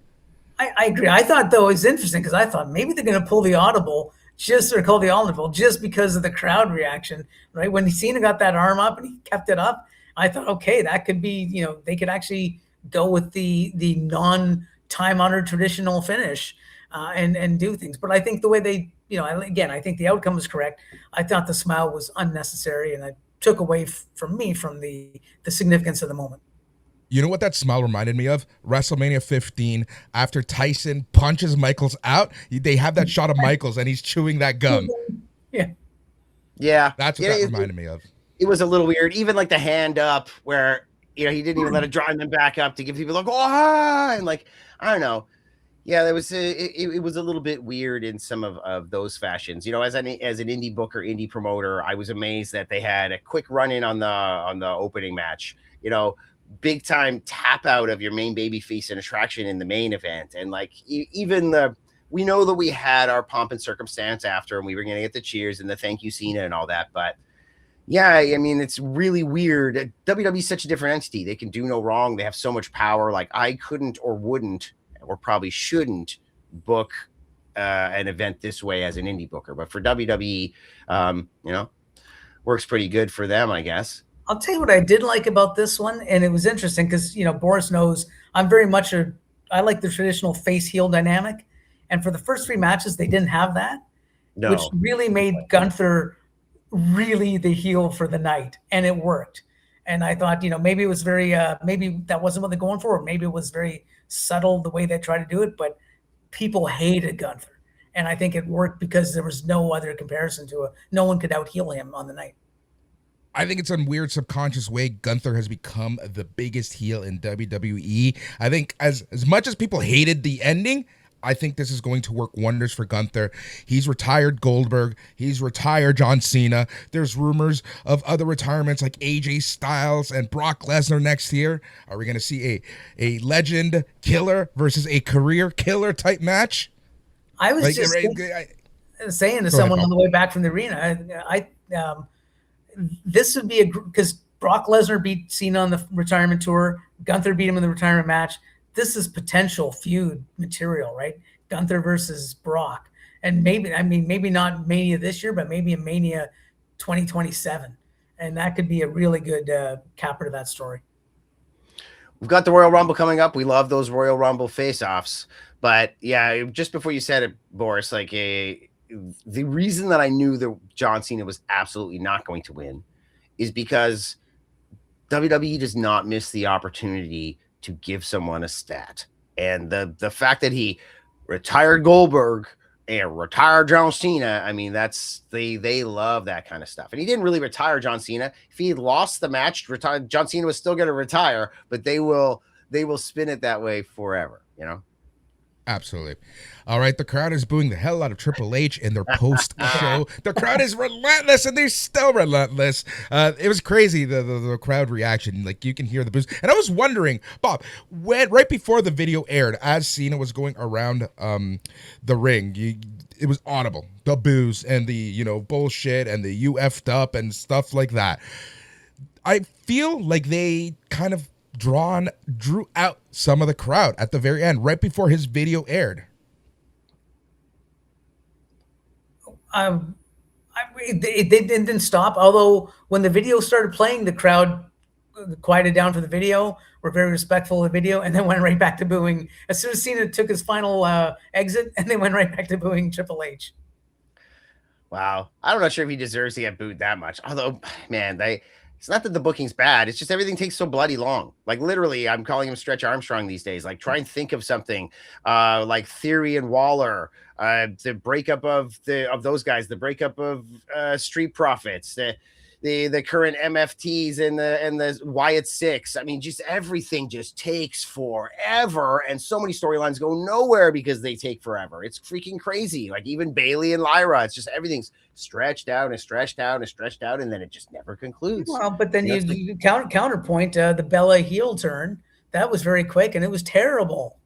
I agree. I thought, though, it was interesting because I thought maybe they're going to pull the audible just because of the crowd reaction, right? When Cena got that arm up and he kept it up, I thought, okay, that could be, they could actually go with the non-time honored traditional finish and do things. But I think the way they, I think the outcome was correct. I thought the smile was unnecessary, and I took away from the significance of the moment. You know what that smile reminded me of? WrestleMania 15, after Tyson punches Michaels out, they have that shot of Michaels and he's chewing that gum. Yeah. That's what that reminded me of. It was a little weird. Even like the hand up where, he didn't even let it draw them back up to give people like, and like, I don't know. Yeah, there was it was a little bit weird in some of those fashions. As an indie booker, indie promoter, I was amazed that they had a quick run in on the opening match. Big time tap out of your main babyface and attraction in the main event, and like even we know that we had our pomp and circumstance after, and we were going to get the cheers and the thank you Cena and all that, but yeah, I mean, it's really weird. WWE is such a different entity. They can do no wrong. They have so much power. Like, I couldn't or wouldn't or probably shouldn't book an event this way as an indie booker, but for WWE, works pretty good for them, I guess. I'll tell you what I did like about this one, and it was interesting because, Boris knows I'm very much I like the traditional face-heel dynamic, and for the first 3 matches, they didn't have that, which really made Gunther really the heel for the night, and it worked. And I thought, maybe it was very, maybe that wasn't what they're going for, or maybe it was very subtle the way they tried to do it, but people hated Gunther, and I think it worked because there was no other comparison to no one could out-heel him on the night. I think it's a weird subconscious way Gunther has become the biggest heel in WWE. I think as much as people hated the ending, I think this is going to work wonders for Gunther. He's retired Goldberg. He's retired John Cena. There's rumors of other retirements like AJ Styles and Brock Lesnar next year. Are we going to see a legend killer versus a career killer type match? I was saying to someone on the way back from the arena, this would be because Brock Lesnar beat Cena on the retirement tour. Gunther beat him in the retirement match. This is potential feud material, right? Gunther versus Brock. And maybe not Mania this year, but maybe a Mania 2027. And that could be a really good capper to that story. We've got the Royal Rumble coming up. We love those Royal Rumble face-offs. But yeah, just before you said it, Boris, like the reason that I knew that John Cena was absolutely not going to win is because WWE does not miss the opportunity to give someone a stat. And the fact that he retired Goldberg and retired John Cena, I mean, that's they love that kind of stuff. And he didn't really retire John Cena. If he had lost the match, John Cena was still going to retire, but they will spin it that way forever, you know? Absolutely. All right, the crowd is booing the hell out of Triple H in their post-show. The crowd is relentless, and they're still relentless. It was crazy, the crowd reaction. Like, you can hear the boos. And I was wondering, Bob, right before the video aired, as Cena was going around the ring, it was audible. The boos and the, bullshit and the you effed up and stuff like that. I feel like they kind of drew out some of the crowd at the very end, right before his video aired. It didn't stop. Although when the video started playing, the crowd quieted down for the video, were very respectful of the video, and then went right back to booing as soon as Cena took his final exit, and they went right back to booing Triple H. Wow, I'm not sure if he deserves to get booed that much. Although, man, it's not that the booking's bad. It's just everything takes so bloody long. Like, literally, I'm calling him Stretch Armstrong these days. Like, try and think of something like Theory and Waller, the breakup of those guys, the breakup of Street Profits, the current MFTs and the Wyatt Six. I mean, just everything just takes forever, and so many storylines go nowhere because they take forever. It's freaking crazy. Like, even Bailey and Lyra, it's just everything's stretched out and stretched out and stretched out, and then it just never concludes. Well, but then you counterpoint the Bella heel turn. That was very quick, and it was terrible.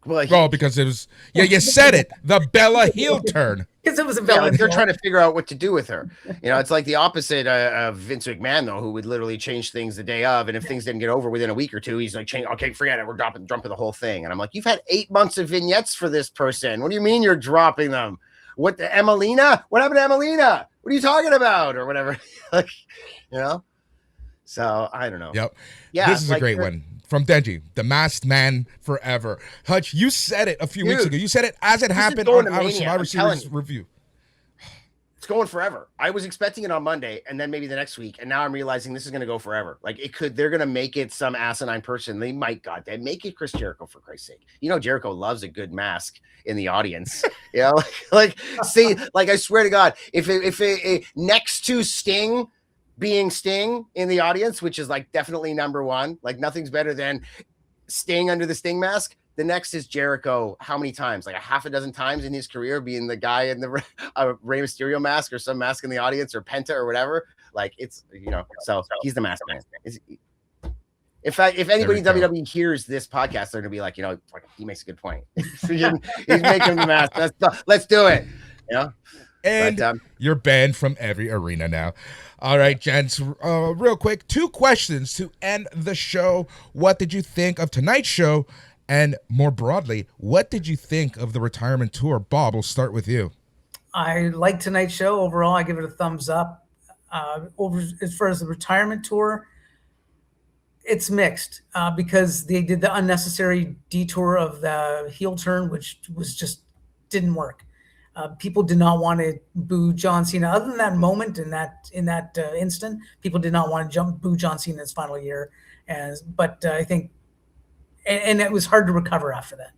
Well, because it was, you said it, the Bella heel turn. Because it was a Bella. Like, they're trying to figure out what to do with her. It's like the opposite of Vince McMahon, though, who would literally change things the day of, and if things didn't get over within a week or two, he's like, okay, forget it, we're dropping the whole thing. And I'm like, you've had 8 months of vignettes for this person. What do you mean you're dropping them? What, the Emelina? What happened to Emelina? What are you talking about? Or whatever. So I don't know. Yep. Yeah, this is a great one. From Denji, the masked man forever. Hutch, you said it a few weeks ago. You said it as it happened on our Survivor Series review. It's going forever. I was expecting it on Monday and then maybe the next week, and now I'm realizing this is going to go forever. Like, they're going to make it some asinine person. They might, goddamn, make it Chris Jericho, for Christ's sake. Jericho loves a good mask in the audience. See, like, I swear to God, if next to Sting being Sting in the audience, which is like definitely number one, like nothing's better than Sting under the Sting mask. The next is Jericho. How many times? Like a half a dozen times in his career, being the guy in the Rey Mysterio mask or some mask in the audience or Penta or whatever. Like, it's, so he's the mask man. If anybody in WWE hears this podcast, they're gonna be like, he makes a good point. He's making the mask. Let's do it. And you're banned from every arena now. All right, gents, real quick, 2 questions to end the show. What did you think of tonight's show? And more broadly, what did you think of the retirement tour? Bob, we'll start with you. I like tonight's show. Overall, I give it a thumbs up. As far as the retirement tour, it's mixed because they did the unnecessary detour of the heel turn, which was just didn't work. People did not want to boo John Cena. Other than that moment in that instant, people did not want to boo John Cena in his final year. But I think, and it was hard to recover after that.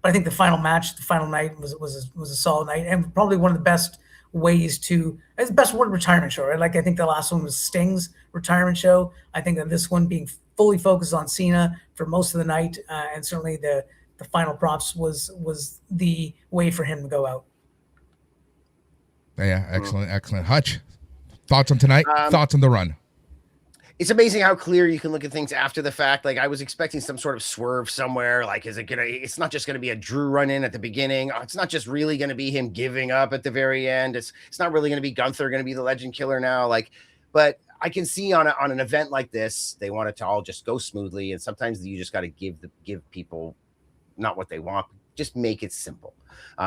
But I think the final match, the final night was a solid night, and probably one of the best ways to, it's the best retirement show, right? Like, I think the last one was Sting's retirement show. I think that this one being fully focused on Cena for most of the night, and certainly the final props was the way for him to go out. Yeah, excellent. Hutch, thoughts on tonight? Thoughts on the run? It's amazing how clear you can look at things after the fact. Like, I was expecting some sort of swerve somewhere. Like, it's not just going to be a Drew run in at the beginning. It's not just really going to be him giving up at the very end. It's not really going to be Gunther going to be the legend killer now. But I can see on an event like this, they want it to all just go smoothly. And sometimes you just got to give people not what they want, just make it simple.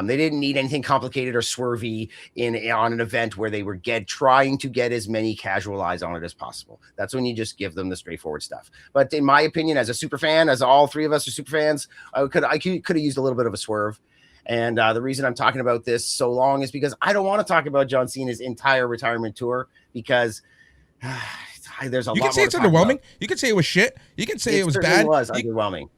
They didn't need anything complicated or swervy on an event where they were trying to get as many casual eyes on it as possible. That's when you just give them the straightforward stuff. But in my opinion, as a super fan, as all 3 of us are super fans, I could have used a little bit of a swerve. And the reason I'm talking about this so long is because I don't want to talk about John Cena's entire retirement tour because there's a lot more. You can say it's underwhelming. You can say it was shit. You can say it was bad. It was underwhelming.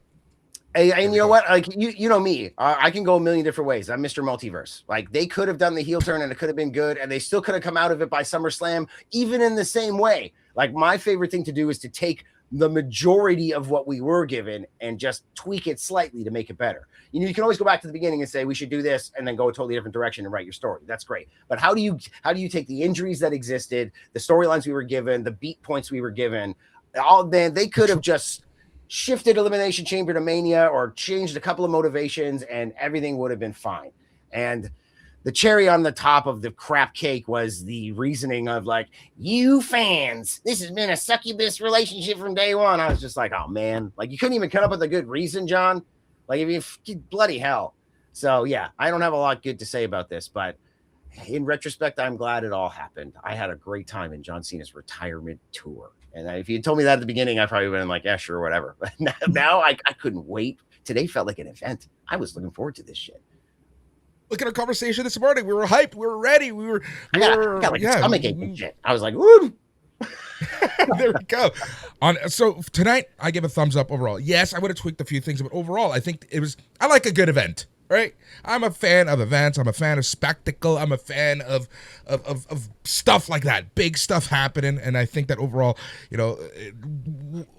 And you know what? Like you know me, I can go a million different ways. I'm Mr. Multiverse. Like they could have done the heel turn and it could have been good, and they still could have come out of it by SummerSlam, even in the same way. Like my favorite thing to do is to take the majority of what we were given and just tweak it slightly to make it better. You know, you can always go back to the beginning and say we should do this, and then go a totally different direction and write your story. That's great. But how do you take the injuries that existed, the storylines we were given, the beat points we were given, they could have just shifted Elimination Chamber to Mania or changed a couple of motivations and everything would have been fine. And the cherry on the top of the crap cake was the reasoning of like, you fans, this has been a succubus relationship from day one. I was just like, oh man, like you couldn't even come up with a good reason, John. Like if you bloody hell. So yeah, I don't have a lot good to say about this, but in retrospect, I'm glad it all happened. I had a great time in John Cena's retirement tour. And if you told me that at the beginning, I probably would have been like, yeah, sure, whatever. But now I couldn't wait. Today felt like an event. I was looking forward to this shit. Look at our conversation this morning. We were hyped. We were ready. I got like a stomach ache and shit. I was like, woo. There we go. So tonight, I give a thumbs up overall. Yes, I would have tweaked a few things, but overall, I think I like a good event. Right? I'm a fan of events. I'm a fan of spectacle. I'm a fan of stuff like that, big stuff happening. And I think that overall, you know,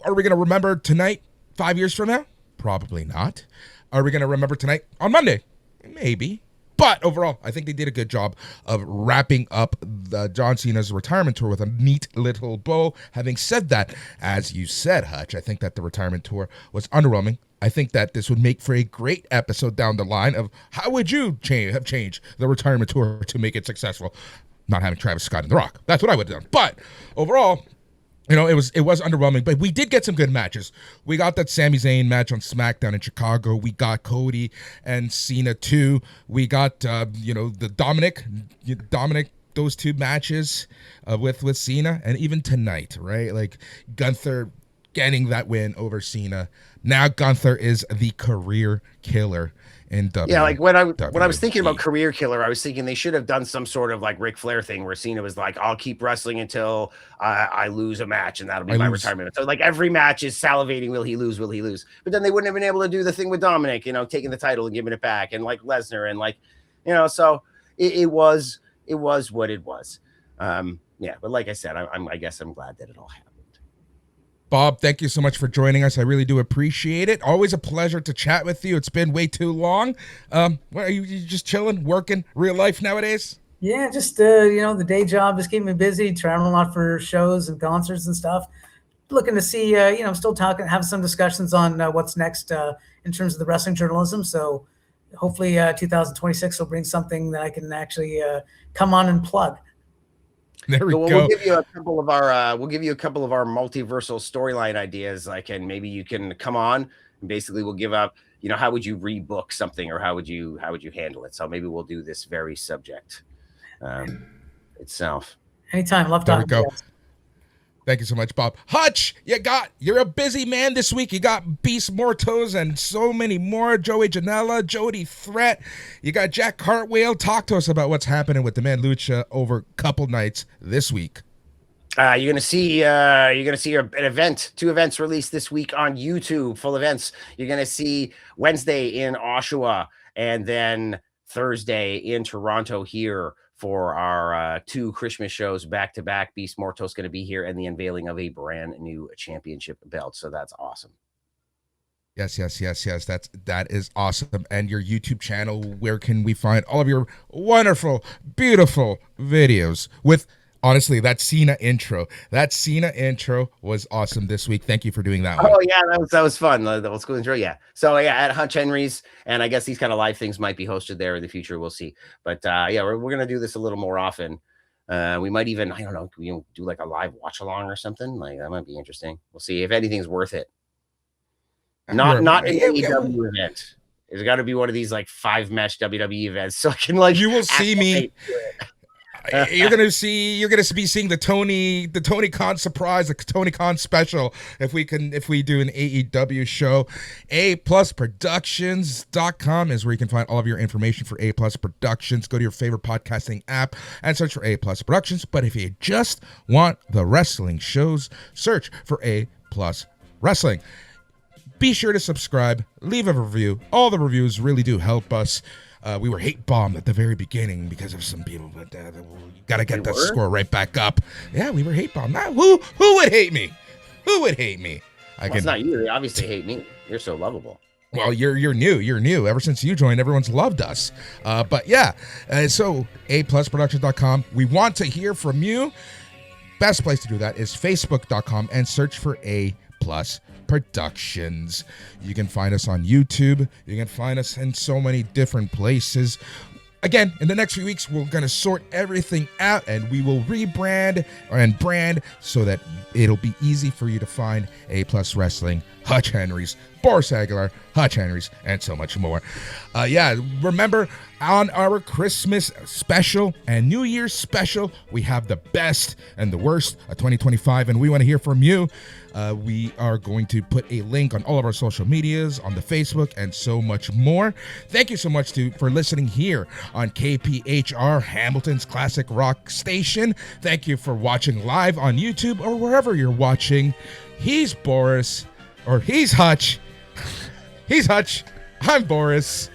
are we going to remember tonight 5 years from now? Probably not. Are we going to remember tonight on Monday? Maybe. But overall, I think they did a good job of wrapping up the John Cena's retirement tour with a neat little bow. Having said that, as you said, Hutch, I think that the retirement tour was underwhelming. I think that this would make for a great episode down the line of how would you have changed the retirement tour to make it successful? Not having Travis Scott and The Rock. That's what I would have done. But overall, you know, it was underwhelming, but we did get some good matches. We got that Sami Zayn match on SmackDown in Chicago. We got Cody and Cena too. We got the Dominic, those two matches with Cena, and even tonight, right? Like Gunther getting that win over Cena. Now Gunther is the career killer in WWE. Yeah, like when I was thinking about career killer, I was thinking they should have done some sort of like Ric Flair thing where Cena was like, I'll keep wrestling until I lose a match, and that'll be my retirement. So like every match is salivating, will he lose? Will he lose? But then they wouldn't have been able to do the thing with Dominic, you know, taking the title and giving it back, and like Lesnar, and like, you know, so it was what it was. Yeah, but like I said, I guess I'm glad that it all happened. Bob, thank you so much for joining us. I really do appreciate it. Always a pleasure to chat with you. It's been way too long. What are you just chilling, working, real life nowadays? Yeah, just the day job is keeping me busy, traveling a lot for shows and concerts and stuff. Looking to see, still have some discussions on what's next in terms of the wrestling journalism. So hopefully 2026 will bring something that I can actually come on and plug. There we go. We'll give you a couple of our multiversal storyline ideas. And maybe you can come on and basically we'll give up, how would you rebook something, or how would you handle it? So maybe we'll do this very subject itself. Anytime. Love talking. There we go. Thank you so much, Bob. Hutch, you're a busy man this week. You got Beast Mortos and so many more. Joey Janela, Jody Threat. You got Jack Cartwheel. Talk to us about what's happening with the Man Lucha over a couple nights this week. You're gonna see an event, 2 events released this week on YouTube, full events. You're gonna see Wednesday in Oshawa, and then Thursday in Toronto here for our 2 Christmas shows back to back. Beast Mortos going to be here, and the unveiling of a brand new championship belt. So that's awesome. Yes. That is awesome. And your YouTube channel, where can we find all of your wonderful, beautiful videos with, honestly, that Cena intro. That Cena intro was awesome this week. Thank you for doing that one. Oh, yeah, that was fun. The old school intro, yeah. So, yeah, at Hutch Henry's, and I guess these kind of live things might be hosted there in the future. We'll see. But, yeah, we're going to do this a little more often. We might even, I don't know, do like a live watch-along or something. Like, that might be interesting. We'll see if anything's worth it. Not an AEW event. It's got to be one of these, like, 5-match WWE events, so I can, like... You will see me... You're gonna be seeing the Tony Khan surprise, the Tony Khan special. If we do an AEW show, aplusproductions.com is where you can find all of your information for A Plus Productions. Go to your favorite podcasting app and search for A Plus Productions. But if you just want the wrestling shows, search for A Plus Wrestling. Be sure to subscribe, leave a review. All the reviews really do help us. We were hate bombed at the very beginning because of some people, but you gotta get that score right back up. Yeah, we were hate bombed. Who would hate me? Who would hate me? It's not you. You obviously hate me. You're so lovable. Well, you're new. You're new. Ever since you joined, everyone's loved us. But yeah, so aplusproductions.com. We want to hear from you. Best place to do that is facebook.com and search for A Plus Productions. You can find us on YouTube. You can find us in so many different places. Again, in the next few weeks, we're going to sort everything out and we will rebrand and brand so that it'll be easy for you to find A Plus Wrestling, Hutch Henry's, Boris Aguilar, Hutch Henry's, and so much more. Remember, on our Christmas special and New Year's special, we have the best and the worst of 2025, and we want to hear from you. We are going to put a link on all of our social medias, on the Facebook, and so much more. Thank you so much for listening here on KPHR, Hamilton's Classic Rock Station. Thank you for watching live on YouTube or wherever you're watching. He's Boris, or he's Hutch. He's Hutch. I'm Boris.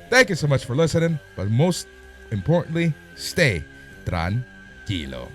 Thank you so much for listening, but most importantly, stay tranquilo.